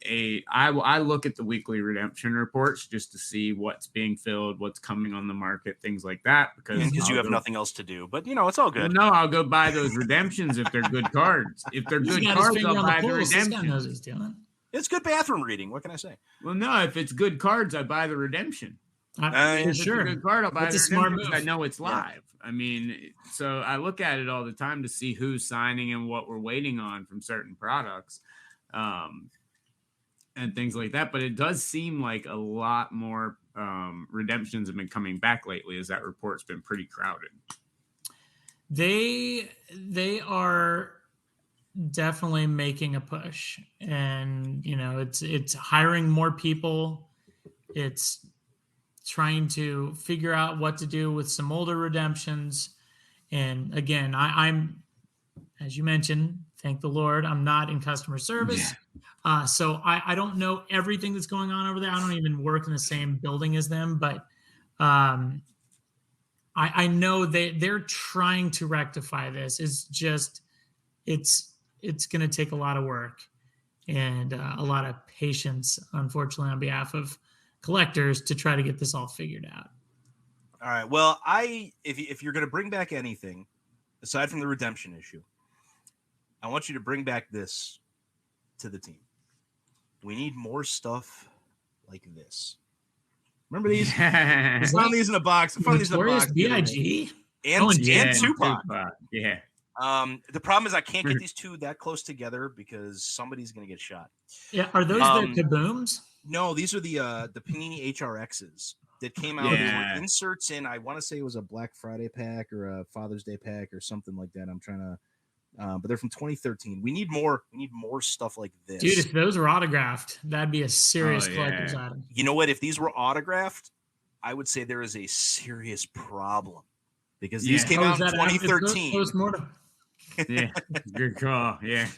I look at the weekly redemption reports just to see what's being filled, what's coming on the market, things like that. Because you have nothing else to do, but it's all good. Well, no, I'll go buy those redemptions if they're good cards. If they're good cards, I'll buy the redemption. It's good bathroom reading. What can I say? Well, no, if it's good cards, I buy the redemption. For if sure. It's a good card, I'll buy the redemption because I know it's live. Yeah. I mean, so I look at it all the time to see who's signing and what we're waiting on from certain products. And things like that, but it does seem like a lot more redemptions have been coming back lately, as that report's been pretty crowded. They are definitely making a push, and it's hiring more people. It's trying to figure out what to do with some older redemptions. And again, I'm, as you mentioned, thank the Lord, I'm not in customer service. So I don't know everything that's going on over there. I don't even work in the same building as them, but I know they're trying to rectify this. It's just, it's going to take a lot of work and a lot of patience, unfortunately, on behalf of collectors to try to get this all figured out. All right. Well, if you're going to bring back anything aside from the redemption issue, I want you to bring back this to the team. We need more stuff like this. Remember these? I found these in a box. I found these in a box. B.I.G. And Tupac. Yeah. The problem is I can't get these two that close together because somebody's going to get shot. Yeah. Are those the kabooms? No, these are the Panini HRXs that came out. Yeah. Inserts in, I want to say it was a Black Friday pack or a Father's Day pack or something like that. I'm trying to. But they're from 2013. We need more stuff like this. Dude, if those were autographed, that'd be a serious collector's item. You know what? If these were autographed, I would say there is a serious problem because these came out in 2013. Yeah, good call. Yeah.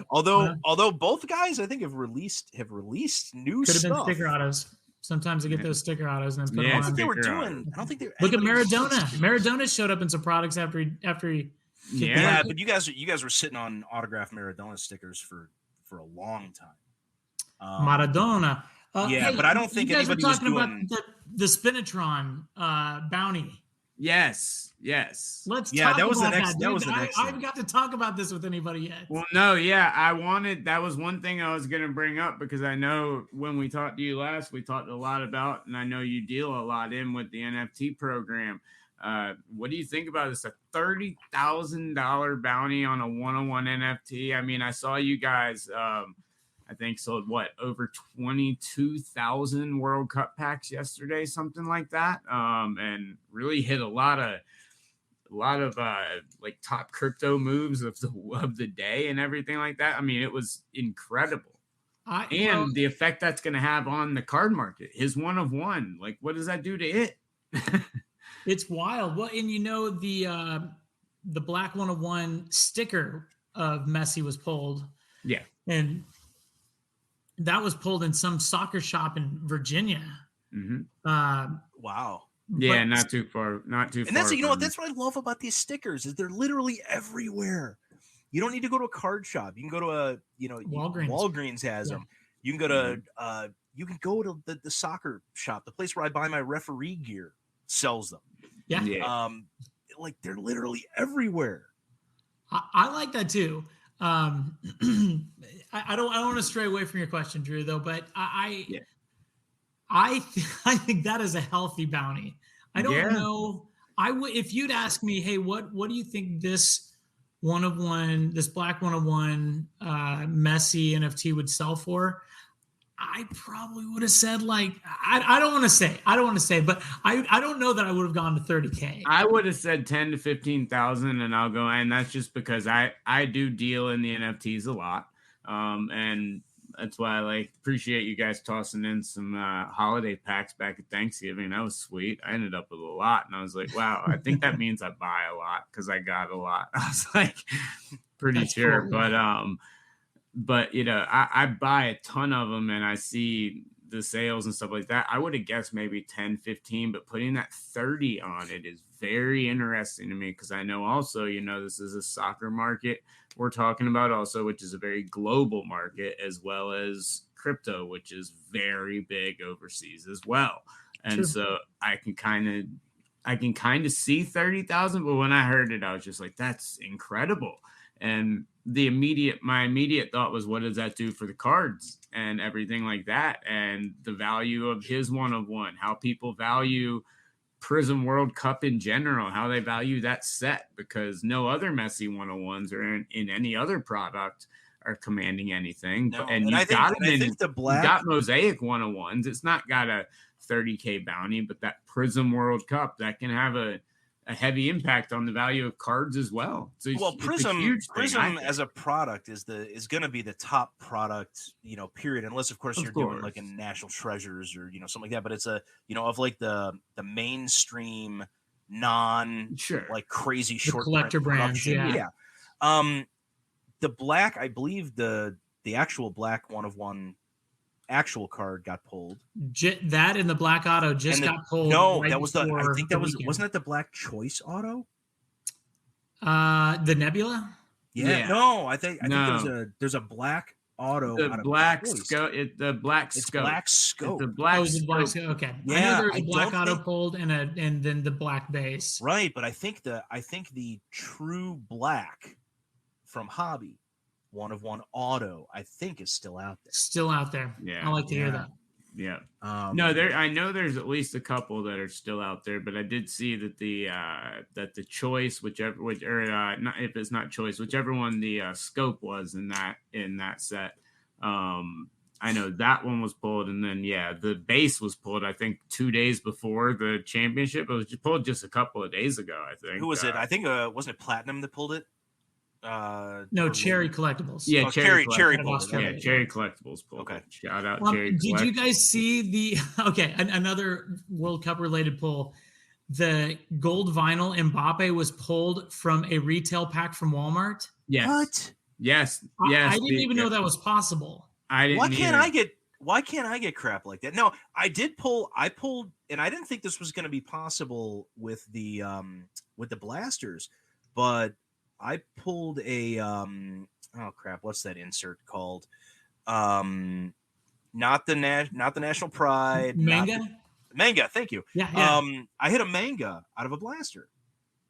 Although both guys I think have released new stuff. Could have been sticker autos. Sometimes they get those sticker autos and then put them on. I don't think they were doing. I don't think they were. Look at Maradona. Maradona showed up in some products after he. Yeah, but you guys were sitting on autographed Maradona stickers for a long time. Maradona. Hey, but I don't think anybody was doing about the Spinatron bounty. Yes. Let's talk that was about the next. That was the next. I haven't got to talk about this with anybody yet. Well, no, that was one thing I was going to bring up because I know when we talked to you last, we talked a lot about, and I know you deal a lot in with the NFT program. What do you think about this? A $30,000 bounty on a 101 NFT. I mean, I saw you guys, I think sold over 22,000 World Cup packs yesterday, something like that. And really hit a lot of like top crypto moves of the day and everything like that. I mean, it was incredible. The effect that's going to have on the card market, his 1 of 1, like what does that do to it? It's wild. Well, and the Black 101 sticker of Messi was pulled. Yeah. And that was pulled in some soccer shop in Virginia. Mm-hmm. Wow. Yeah, not too far. And that's that's what I love about these stickers is they're literally everywhere. You don't need to go to a card shop. You can go to Walgreens has them. You can go to the soccer shop, the place where I buy my referee gear sells them. Yeah. Like they're literally everywhere. I like that too. I don't want to stray away from your question, Drew, though, but I think that is a healthy bounty. I don't know. I would, if you'd ask me, hey, what do you think this black 101 Messi NFT would sell for? I probably would have said like, I don't want to say, but I don't know that I would have gone to 30K. I would have said 10 to 15,000, and I'll go, and that's just because I do deal in the NFTs a lot. And that's why I appreciate you guys tossing in some holiday packs back at Thanksgiving. That was sweet. I ended up with a lot, and I was like, wow, I think that means I buy a lot because I got a lot. I was like, pretty That's sure. cool. But you know, I buy a ton of them, and I see the sales and stuff like that. I would have guessed maybe 10, 15, but putting that 30 on it is very interesting to me because I know also, you know, this is a soccer market we're talking about also, which is a very global market, as well as crypto, which is very big overseas as well. And True. so I can kind of see 30,000, but when I heard it, I was just like, that's incredible. And my immediate thought was, what does that do for the cards and everything like that? And the value of his 1/1, how people value Prism World Cup in general, how they value that set, because no other Messi 1/1s or in any other product are commanding anything. No, and I you've got them think the black, you got Mosaic 1/1s. It's not got a 30K bounty, but that Prism World Cup that can have a heavy impact on the value of cards as well. So Prism as a product is going to be the top product, you know, period. Unless of course you're doing like a National Treasures or, you know, something like that. But it's a, you know, of like the mainstream like crazy short collector brands. Yeah. The black, I believe the actual black 1/1 actual card got pulled. That and the black auto got pulled. No, that was wasn't it the black choice auto? The Nebula? Yeah. No, I think there's a black auto. The black scope. The black scope. Black scope. The black scope. Okay. Yeah, I know there's a black auto pulled and then the black base. Right, but I think the true black from Hobby 1/1 auto, I think, is still out there. Yeah, I like to hear that. Yeah. I know there's at least a couple that are still out there, but I did see that the choice, not if it's not choice, whichever one the scope was in that set. I know that one was pulled, and then the base was pulled. I think 2 days before the championship. It was pulled just a couple of days ago. I think. Who was it? I think wasn't it Platinum that pulled it? No, Cherry Collectibles. Yeah, Cherry Cherry Collectibles pulled. Okay, shout out Cherry. Did you guys see another World Cup related pull? The gold vinyl Mbappe was pulled from a retail pack from Walmart. Yes. What? Yes. I didn't even know that was possible. I didn't. Why can't I get crap like that? No, I pulled, and I didn't think this was going to be possible with the blasters, but I pulled a oh crap, what's that insert called? Not the National Pride. Manga, thank you. Yeah. I hit a manga out of a blaster.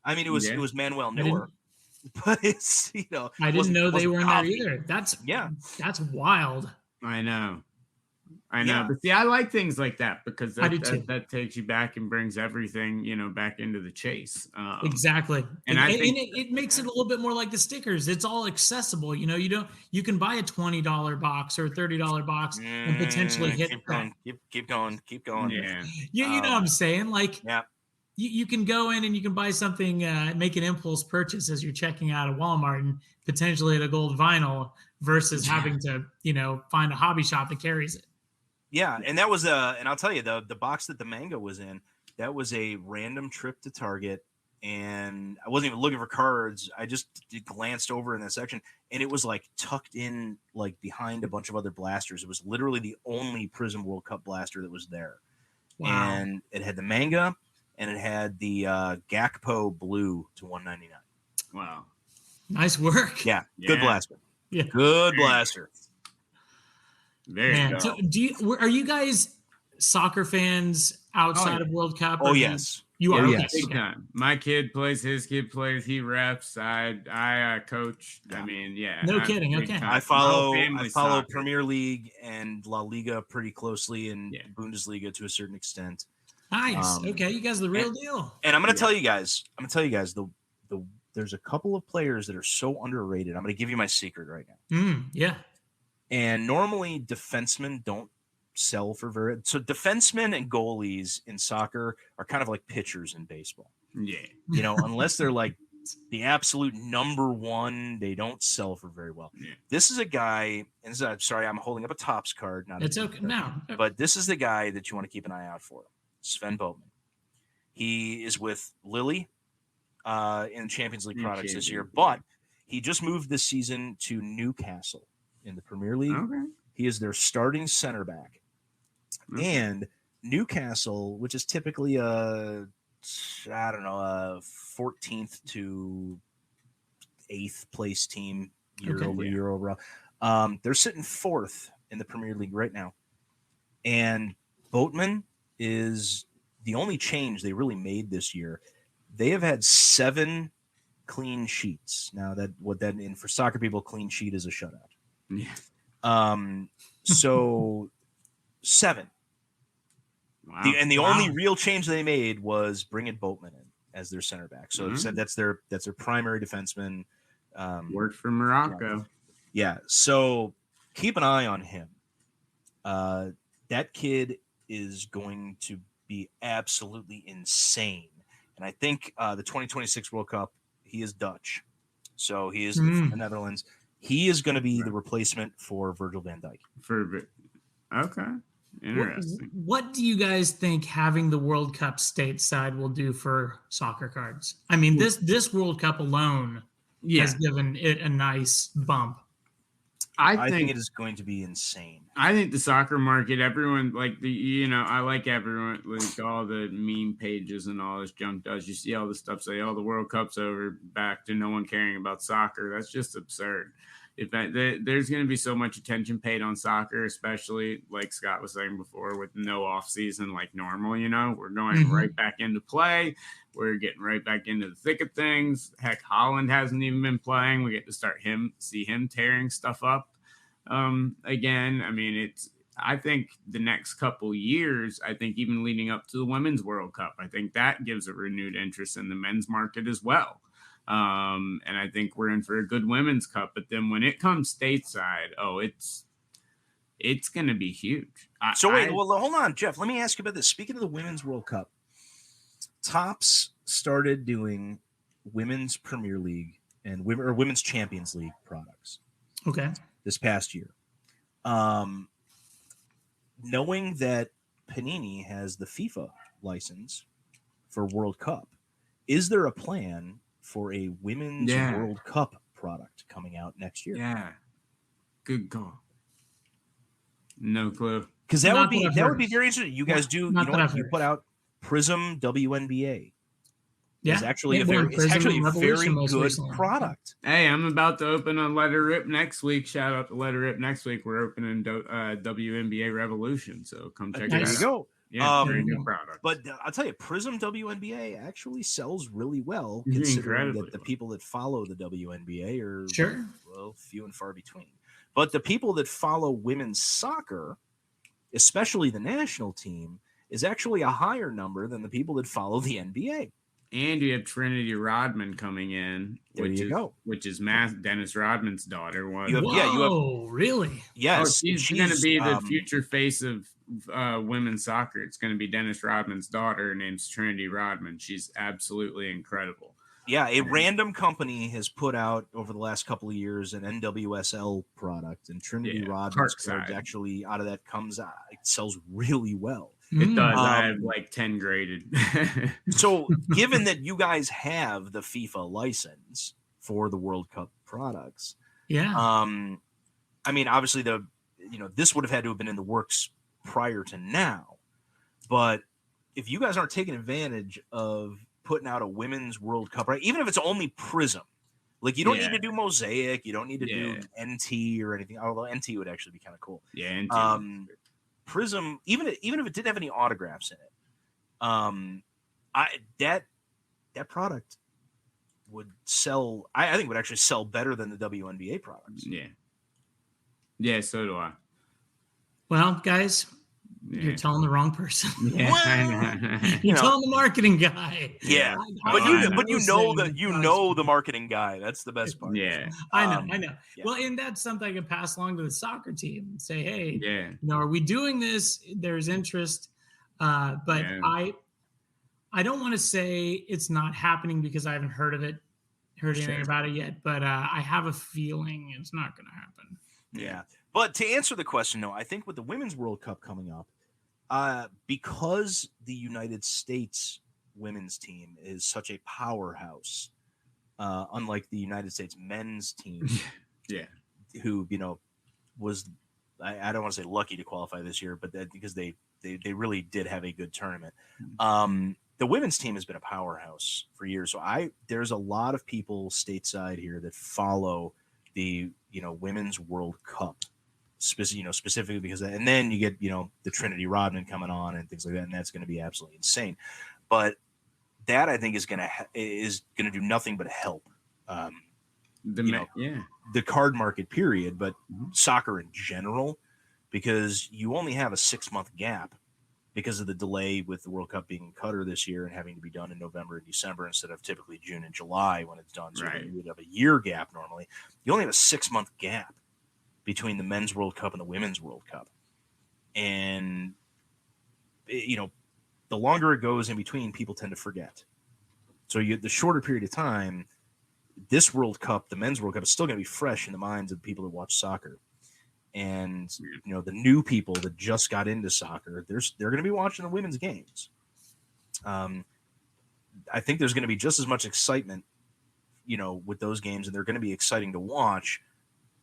I mean, it was Manuel Neuer, but it's, you know, I didn't know they were in there either. That's wild. I know. But see, I like things like that because that takes you back and brings everything, you know, back into the chase. Exactly. And I think it makes it a little bit more like the stickers. It's all accessible. You know, you can buy a $20 box or a $30 box and potentially hit that. Keep going. Yeah. You know what I'm saying? Like, yeah. You can go in and you can buy something, make an impulse purchase as you're checking out at Walmart and potentially at a gold vinyl versus having to, you know, find a hobby shop that carries it. Yeah, and that was and I'll tell you, the box that the manga was in, that was a random trip to Target, and I wasn't even looking for cards. I just glanced over in that section, and it was like tucked in like behind a bunch of other blasters. It was literally the only Prism World Cup blaster that was there. Wow. And it had the manga, and it had the Gakpo blue to $199. Wow, nice work. Yeah, good blaster. Yeah, good blaster. There you go. So are you guys soccer fans outside of World Cup? Oh, yes. You are? Yeah, Okay. big time. My kid plays, his kid plays, he refs. I coach. Yeah. I mean, yeah. No kidding. Okay. Time. I follow soccer. Premier League and La Liga pretty closely, and Bundesliga to a certain extent. Nice. Okay, you guys are the real deal. And I'm going to tell you guys, there's a couple of players that are so underrated. I'm going to give you my secret right now. Yeah. And normally defensemen don't sell for so defensemen and goalies in soccer are kind of like pitchers in baseball. Yeah. You know, unless they're like the absolute number one, they don't sell for very well. Yeah. This is a guy, and I'm sorry, I'm holding up a Topps card. It's okay. No. But this is the guy that you want to keep an eye out for. Sven Boatman. He is with Lille in Champions League products this year, but he just moved this season to Newcastle in the Premier League. Okay. He is their starting center back. Okay. And Newcastle, which is typically a 14th to 8th place team year overall. They're sitting 4th in the Premier League right now. And Boatman is the only change they really made this year. They have had 7 clean sheets. Now and for soccer people, clean sheet is a shutout. Yeah. So 7. Wow. The only real change they made was bringing Boatman in as their center back. So said that's their primary defenseman. Worked for Morocco. Yeah. So keep an eye on him. That kid is going to be absolutely insane. And I think the 2026 World Cup, he is Dutch. So he is from the Netherlands. He is going to be the replacement for Virgil van Dijk. Okay. Interesting. What do you guys think having the World Cup stateside will do for soccer cards? I mean, this World Cup alone has given it a nice bump. I think it is going to be insane. I think the soccer market, everyone I like everyone, like all the meme pages and all this junk does. You see all this stuff say, "Oh, the World Cup's over," back to no one caring about soccer. That's just absurd. There's going to be so much attention paid on soccer, especially like Scott was saying before, with no off season like normal. We're going right back into play. We're getting right back into the thick of things. Heck, Holland hasn't even been playing. We get to see him tearing stuff up again. I mean, I think the next couple years, I think even leading up to the Women's World Cup, I think that gives a renewed interest in the men's market as well. And I think we're in for a good Women's Cup. But then when it comes stateside, it's going to be huge. Hold on, Jeff. Let me ask you about this. Speaking of the Women's World Cup, Topps started doing Women's Premier League and Women's Champions League products. Okay. This past year. Knowing that Panini has the FIFA license for World Cup, is there a plan for a Women's World Cup product coming out next year? Yeah. Good call. No clue. Because that would be very interesting. You guys do, you put out Prism WNBA. Yeah, it's actually a very good product. Hey, I'm about to open on Let It Rip next week. Shout out to Let It Rip next week. We're opening WNBA Revolution, so come check it out. There you go. Yeah, very good product. But I'll tell you, Prism WNBA actually sells really well, considering that the people that follow the WNBA are few and far between. But the people that follow women's soccer, especially the national team, is actually a higher number than the people that follow the NBA. And you have Trinity Rodman coming in, which is Dennis Rodman's daughter. Really? Yes. She's going to be the future face of women's soccer. It's going to be Dennis Rodman's daughter. Her name's Trinity Rodman. She's absolutely incredible. Yeah, a random company has put out over the last couple of years an NWSL product, and Trinity Rodman's card actually out of that comes out. It sells really well. It does. I have like 10 graded. So given that you guys have the FIFA license for the World Cup products, I mean, obviously this would have had to have been in the works prior to now, but if you guys aren't taking advantage of putting out a Women's World Cup, right? Even if it's only Prism, like you don't need to do Mosaic, you don't need to do NT or anything, although NT would actually be kind of cool. Yeah, NT. Prism, even if it didn't have any autographs in it, that product would sell. I think would actually sell better than the WNBA products. Yeah, so do I. Well, guys, you're telling the wrong person. Yeah, You're telling the marketing guy. Yeah, but you know the marketing guy. That's the best part. Yeah, I know. Yeah. Well, and that's something I can pass along to the soccer team and say, hey, are we doing this? There's interest, but I don't want to say it's not happening because I haven't heard anything about it yet. But I have a feeling it's not going to happen. Yeah. But to answer the question, no, I think with the Women's World Cup coming up, because the United States women's team is such a powerhouse, unlike the United States men's team, who was I don't want to say lucky to qualify this year, but because they really did have a good tournament. The women's team has been a powerhouse for years, so there's a lot of people stateside here that follow the Women's World Cup. Specifically because and then you get the Trinity Rodman coming on and things like that, and that's going to be absolutely insane. But that I think is going to do nothing but help the card market period, but soccer in general, because you only have a 6-month gap because of the delay with the World Cup being in Qatar this year and having to be done in November and December instead of typically June and July when it's done. So you would have a year gap normally. You only have a 6-month gap between the Men's World Cup and the Women's World Cup. And, the longer it goes in between, people tend to forget. So the shorter period of time, this World Cup, the Men's World Cup, is still going to be fresh in the minds of people that watch soccer. And, the new people that just got into soccer, they're going to be watching the women's games. I think there's going to be just as much excitement, with those games, and they're going to be exciting to watch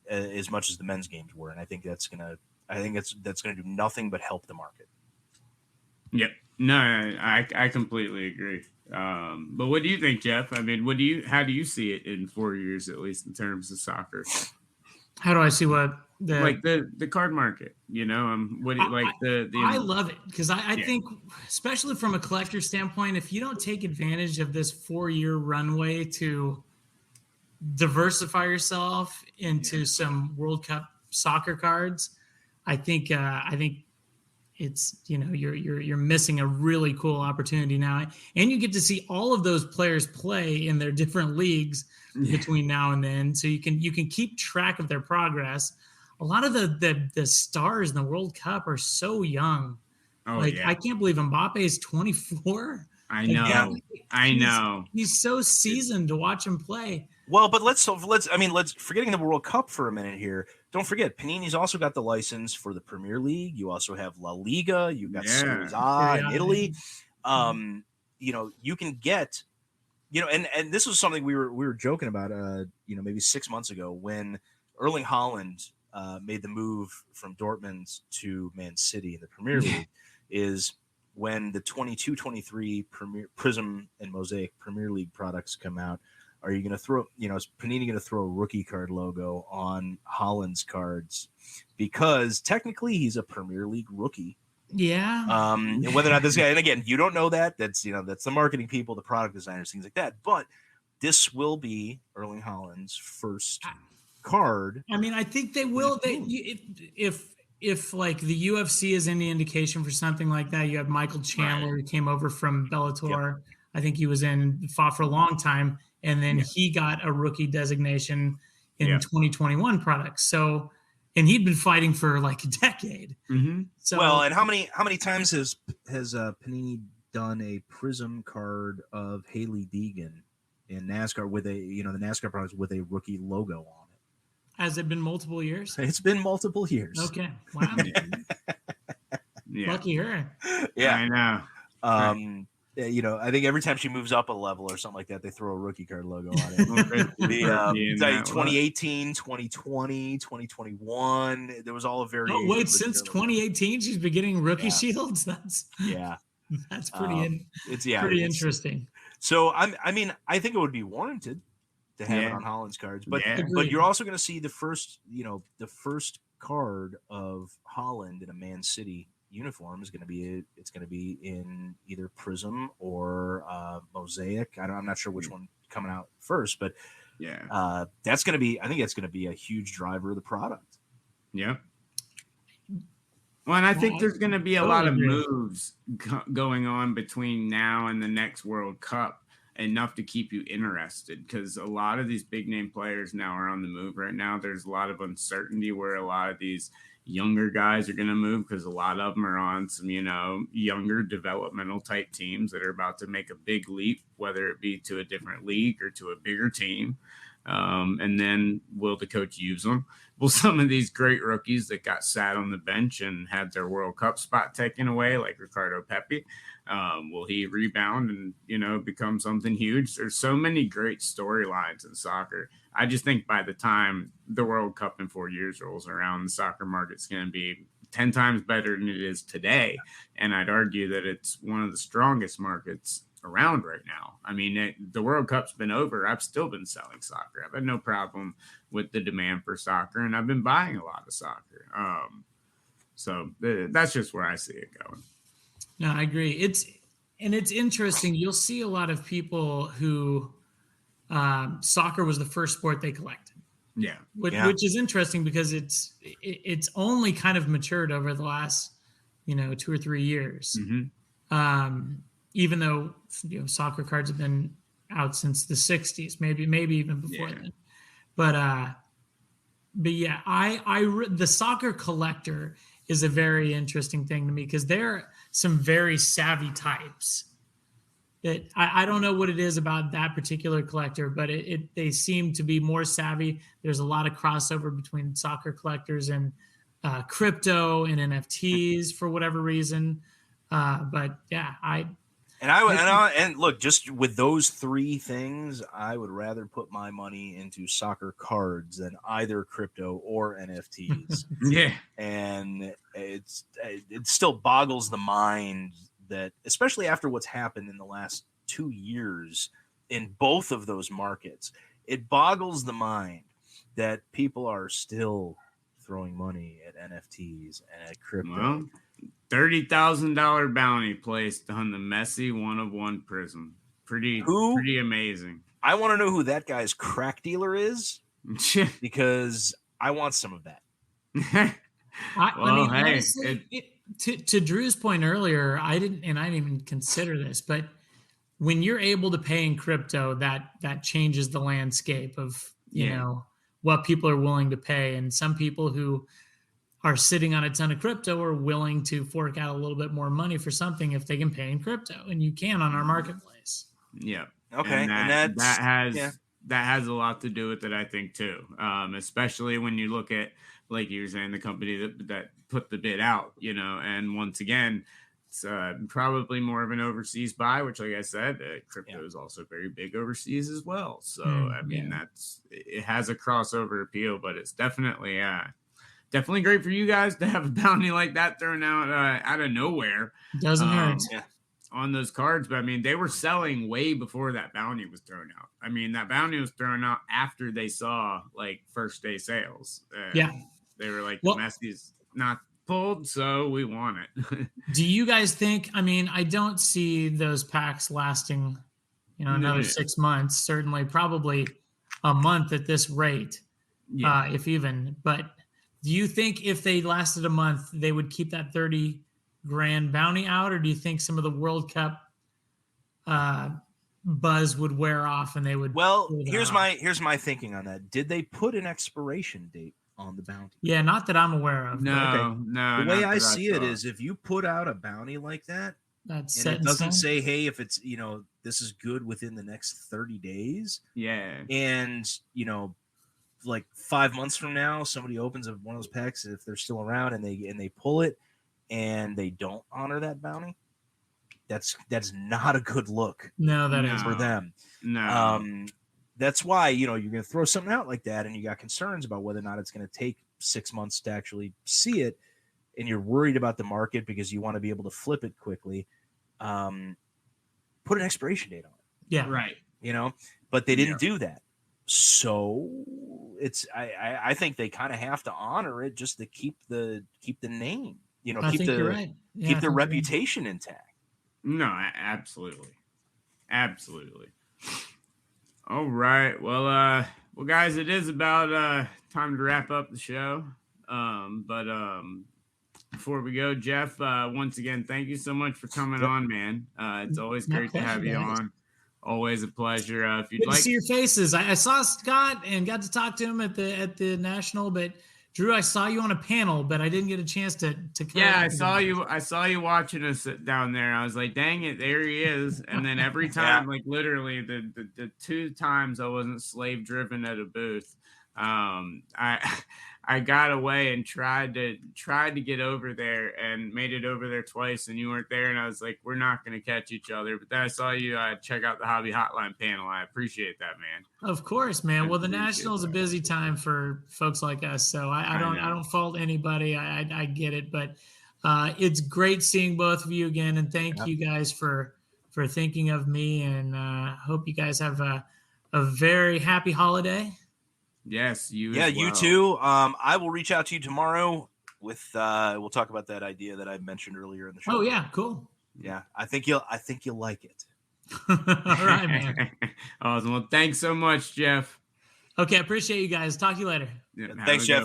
as much as the men's games were, and I think that's gonna do nothing but help the market. Yep. No, I completely agree. But what do you think, Jeff? I mean, how do you see it in 4 years, at least in terms of soccer? How do I see what the card market? I love it because I think, especially from a collector standpoint, if you don't take advantage of this 4-year runway to diversify yourself into some World Cup soccer cards, I think it's you're missing a really cool opportunity now, and you get to see all of those players play in their different leagues between now and then, so you can keep track of their progress. A lot of the stars in the World Cup are so young. I can't believe Mbappe is 24. I know. He's so seasoned to watch him play. Well, but let's forgetting the World Cup for a minute here. Don't forget, Panini's also got the license for the Premier League. You also have La Liga. You've got Serie A in Italy. You can get, and this was something we were joking about, maybe 6 months ago when Erling Haaland made the move from Dortmund to Man City in the Premier League. Is when the 22-23 Prism and Mosaic Premier League products come out. Are you going to throw, is Panini going to throw a rookie card logo on Haaland's cards? Because technically he's a Premier League rookie. Yeah. And whether or not this guy, and again, you don't know that. That's the marketing people, the product designers, things like that. But this will be Erling Haaland's first card. I mean, I think they will. If like the UFC is any indication for something like that, you have Michael Chandler who came over from Bellator. Yep. I think he was fought for a long time. And then he got a rookie designation in 2021 products. So, and he'd been fighting for like a decade. Mm-hmm. So, well, and how many times has Panini done a Prism card of Hailie Deegan in NASCAR with the NASCAR products with a rookie logo on it? Has it been multiple years? It's been multiple years. Okay. Wow. Lucky her. Yeah, I know. I think every time she moves up a level or something like that, they throw a rookie card logo on it. 2018, 2020, 2021, there was all a variation. Oh, wait, since 2018, she's been getting rookie shields? That's pretty pretty interesting. So, I think it would be warranted to have it on Haaland's cards. But you're also going to see the first card of Haaland in a Man City uniform is going to be in either Prism or Mosaic. I'm not sure which one coming out first, but that's going to be. I think that's going to be a huge driver of the product. Yeah. Well, and I think there's going to be a lot of moves going on between now and the next World Cup, enough to keep you interested, because a lot of these big name players now are on the move right now. There's a lot of uncertainty where a lot of these younger guys are going to move, because a lot of them are on some, younger developmental type teams that are about to make a big leap, whether it be to a different league or to a bigger team. And then will the coach use them? Will some of these great rookies that got sat on the bench and had their World Cup spot taken away, like Ricardo Pepi, will he rebound and, become something huge? There's so many great storylines in soccer. I just think by the time the World Cup in 4 years rolls around, the soccer market's going to be 10 times better than it is today. And I'd argue that it's one of the strongest markets around right now. I mean, the World Cup's been over. I've still been selling soccer. I've had no problem with the demand for soccer, and I've been buying a lot of soccer. So that's just where I see it going. No, I agree. It's interesting. You'll see a lot of people who soccer was the first sport they collected. Yeah. Which is interesting, because it's only kind of matured over the last 2 or 3 years. Mm-hmm. Even though soccer cards have been out since the 60s, maybe even before then. But yeah, the soccer collector is a very interesting thing to me, because there are some very savvy types that I don't know what it is about that particular collector, but they seem to be more savvy. There's a lot of crossover between soccer collectors and crypto and NFTs for whatever reason. But yeah, And look, just with those three things, I would rather put my money into soccer cards than either crypto or NFTs. Yeah. And it still boggles the mind that, especially after what's happened in the last 2 years in both of those markets, it boggles the mind that people are still throwing money at NFTs and at crypto. Well, $30,000 bounty placed on the Messi 1/1 Prism. Pretty amazing. I want to know who that guy's crack dealer is, because I want some of that. Honestly, to Drew's point earlier, I didn't even consider this, but when you're able to pay in crypto, that changes the landscape of what people are willing to pay, and some people who are sitting on a ton of crypto are willing to fork out a little bit more money for something if they can pay in crypto, and you can on our marketplace. Yeah. Okay. And that has a lot to do with it, I think, too. Especially when you look at, like you were saying, the company that put the bid out, and once again, it's probably more of an overseas buy, which, like I said, crypto is also very big overseas as well. So, it has a crossover appeal, but it's definitely great for you guys to have a bounty like that thrown out of nowhere. Doesn't hurt. On those cards. But I mean, they were selling way before that bounty was thrown out. I mean, that bounty was thrown out after they saw like first day sales. They were like, Messi's not pulled, so we want it. Do you guys think, I don't see those packs lasting, another 6 months, certainly probably a month at this rate, if even, but do you think if they lasted a month, they would keep that 30 grand bounty out, or do you think some of the World Cup buzz would wear off and they would? Well, here's my thinking on that. Did they put an expiration date on the bounty? Yeah, not that I'm aware of. No. The way I see it is, if you put out a bounty like that, and it doesn't say, hey, if it's this is good within the next 30 days. Yeah. And like 5 months from now, somebody opens up one of those packs, if they're still around, and they pull it, and they don't honor that bounty, that's not a good look. No, that is for them. No. That's why you're going to throw something out like that, and you got concerns about whether or not it's going to take 6 months to actually see it, and you're worried about the market because you want to be able to flip it quickly. Put an expiration date on it. Yeah, right. But they didn't do that. So I think they kind of have to honor it just to keep the name. I think you're right. Yeah, keep their reputation intact. No, absolutely. All right. Well, guys, it is about time to wrap up the show. But before we go, Jeff, once again, thank you so much for coming on, man. It's always great to have you on. Always a pleasure. If you'd like to see your faces, I saw Scott and got to talk to him at the national, but Drew, I saw you on a panel, but I didn't get a chance to. Yeah, I saw you watching us down there. I was like, dang it, there he is. And then every time, like literally the 2 times I wasn't slave driven at a booth, I got away and tried to get over there and made it over there twice, and you weren't there. And I was like, we're not going to catch each other. But then I saw you check out the Hobby Hotline panel. I appreciate that, man. Of course, man. Well, the National is a busy time for folks like us, so I don't fault anybody. I get it, but it's great seeing both of you again, and thank you guys for thinking of me, and hope you guys have a very happy holiday. Yes, you. Yeah, you too. I will reach out to you tomorrow with. We'll talk about that idea that I mentioned earlier in the show. Oh yeah, cool. Yeah, I think you'll like it. All right, man. Awesome. Well, thanks so much, Jeff. Okay, I appreciate you guys. Talk to you later. Yeah, thanks, Jeff.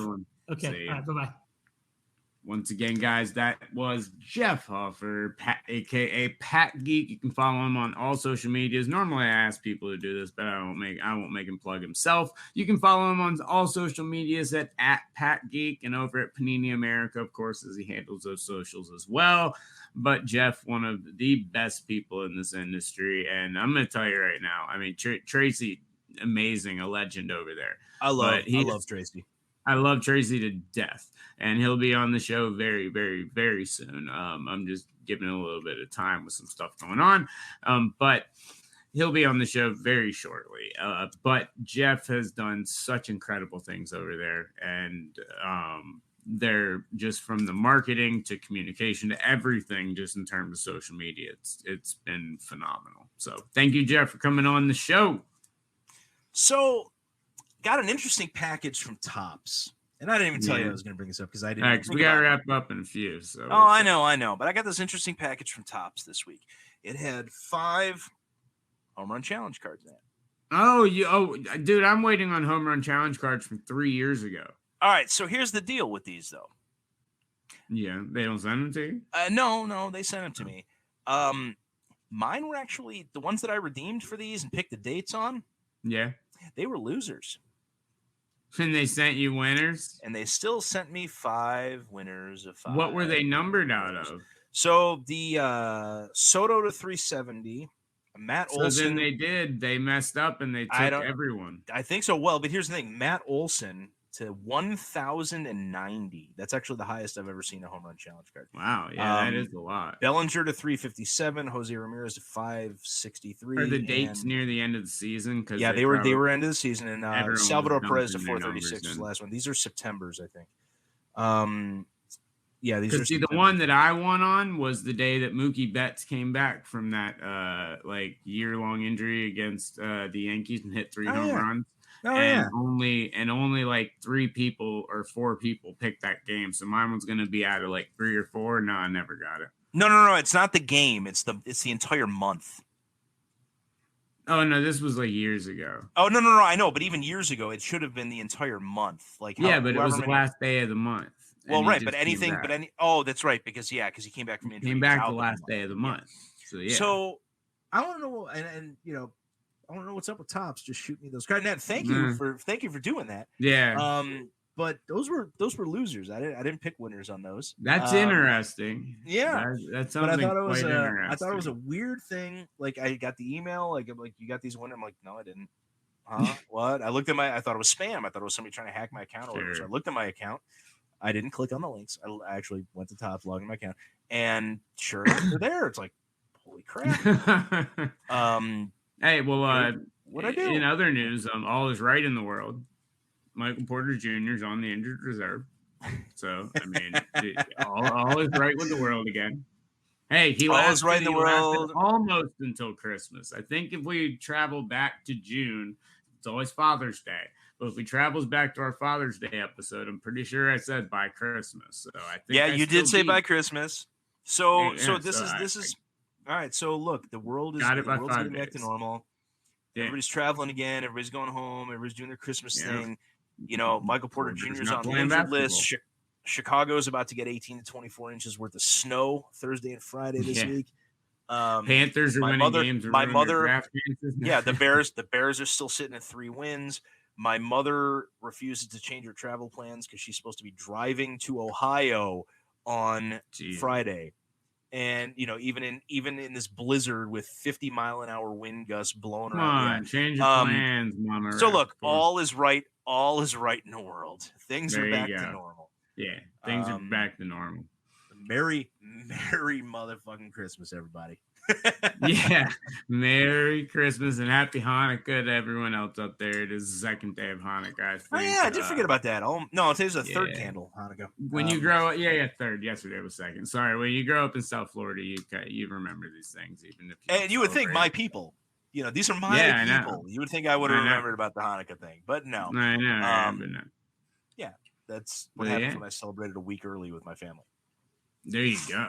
Okay. All right. Bye-bye. Once again, guys, that was Jeff Hoferer, aka Pat Geek. You can follow him on all social medias. Normally, I ask people to do this, but I won't make him plug himself. You can follow him on all social medias at Pat Geek, and over at Panini America, of course, as he handles those socials as well. But Jeff, one of the best people in this industry, and I'm going to tell you right now. I mean, Tracy, amazing, a legend over there. I love Tracy. I love Tracy to death, and he'll be on the show very, very, very soon. I'm just giving it a little bit of time with some stuff going on, but he'll be on the show very shortly. But Jeff has done such incredible things over there, and they're just from the marketing to communication to everything, just in terms of social media. It's been phenomenal. So thank you, Jeff, for coming on the show. So, got an interesting package from Topps. And I didn't even tell you I was going to bring this up because I didn't. We got to wrap up in a few. So. Oh, I know. But I got this interesting package from Topps this week. It had 5 home run challenge cards in it. Oh, dude, I'm waiting on home run challenge cards from 3 years ago. All right. So here's the deal with these, though. Yeah. They don't send them to you? No, they sent them to me. Mine were actually the ones that I redeemed for these and picked the dates on. Yeah. They were losers. And they sent you winners? And they still sent me 5 winners of 5. What were they numbered out of? So the Soto to 370, Matt Olson. So then they messed up and they took everyone. I think so. Well, but here's the thing. Matt Olson to 1,090. That's actually the highest I've ever seen a home run challenge card. Wow. Yeah, that is a lot. Bellinger to 357, Jose Ramirez to 563. Are the dates near the end of the season? Yeah, they were end of the season. And Salvador Perez to 436 was the last one. These are September's, I think. Yeah, these are. See, the one that I won on was the day that Mookie Betts came back from that year-long injury against the Yankees and hit 3 home runs. Only like 3 people or 4 people picked that game. So mine was going to be out of like 3 or 4. No, I never got it. No. It's not the game. It's the entire month. Oh no, this was like years ago. Oh no. I know, but even years ago, it should have been the entire month. Like but it was the last day of the month. Well, right, but that's right because he came back from injury. Came back the last day of the month. So yeah. So I want to know, and I don't know what's up with Topps. Just shoot me those cards. Nat, thank you for doing that. Yeah. But those were losers. I didn't pick winners on those. That's interesting. Yeah. That's something quite interesting. I thought it was a weird thing. Like I got the email, like you got these winners. I'm like, no, I didn't. Huh? What? I thought it was spam. I thought it was somebody trying to hack my account or whatever. So I looked at my account. I didn't click on the links. I actually went to Topps, logged in my account, and sure enough, they're there. It's like, holy crap. Hey, well, what I do? In other news, all is right in the world. Michael Porter Jr. is on the injured reserve. So, I mean, all is right with the world again. Hey, he lasted right in the world almost until Christmas. I think if we travel back to June, it's always Father's Day. But if we travels back to our Father's Day episode, I'm pretty sure I said by Christmas. So I think you did say by Christmas. So this is all right. So look, the world's getting back to normal. Yeah. Everybody's traveling again. Everybody's going home. Everybody's doing their Christmas thing. You know, Michael Porter Jr. is on the injured list. Chicago's about to get 18 to 24 inches worth of snow Thursday and Friday this week. Panthers are winning games. My mother, the Bears are still sitting at 3 wins. My mother refuses to change her travel plans because she's supposed to be driving to Ohio on Friday. And you know, even in this blizzard with 50-mile-an-hour wind gusts blowing around, change your plans, Mama. So look, all is right. All is right in the world. Things are back to normal. Yeah, things are back to normal. Merry motherfucking Christmas, everybody. Yeah, Merry Christmas and Happy Hanukkah to everyone else up there. It is the second day of Hanukkah, I think. Oh yeah, I did forget about that. Oh no, today's the third candle Hanukkah. When you grow up, third. Yesterday was second. Sorry, when you grow up in South Florida, you remember these things, even if you would think my people. You know, these are my people. You would think I would have remembered about the Hanukkah thing, but no. I know. But no. Yeah, that's what happens when I celebrated a week early with my family. There you go.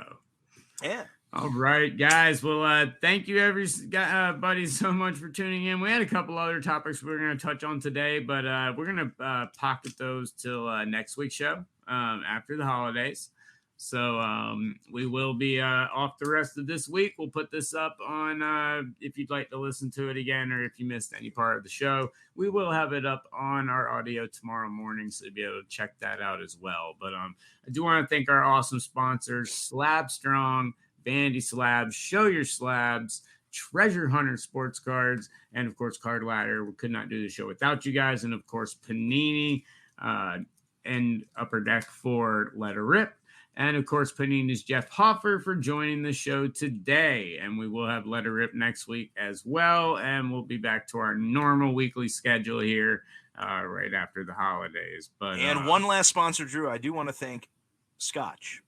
Yeah. All right, guys. Well, thank you, everybody, so much for tuning in. We had a couple other topics we were going to touch on today, but we're going to pocket those till next week's show after the holidays. So we will be off the rest of this week. We'll put this up on if you'd like to listen to it again, or if you missed any part of the show, we will have it up on our audio tomorrow morning, so you'll be able to check that out as well. But I do want to thank our awesome sponsors, Slab Strong, Vandy Slabs, Show Your Slabs, Treasure Hunter Sports Cards, and of course Card Ladder. We could not do the show without you guys, and of course Panini and Upper Deck for Let Her Rip. And, of course, Panini's Jeff Hofer for joining the show today. And we will have Let Her Rip next week as well. And we'll be back to our normal weekly schedule here right after the holidays. But one last sponsor, Drew. I do want to thank Scotch.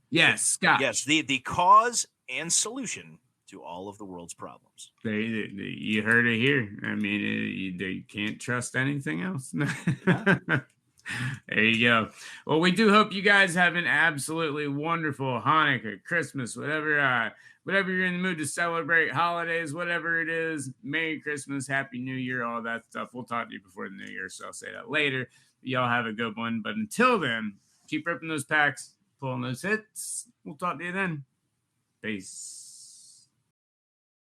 Yes, Scotch. Yes, the cause and solution to all of the world's problems. You heard it here. I mean, you can't trust anything else. There you go. Well, we do hope you guys have an absolutely wonderful Hanukkah, Christmas, whatever you're in the mood to celebrate, holidays, whatever it is. Merry Christmas, Happy New Year, all that stuff. We'll talk to you before the New Year, so I'll say that later. Y'all have a good one. But until then, keep ripping those packs, pulling those hits. We'll talk to you then. Peace.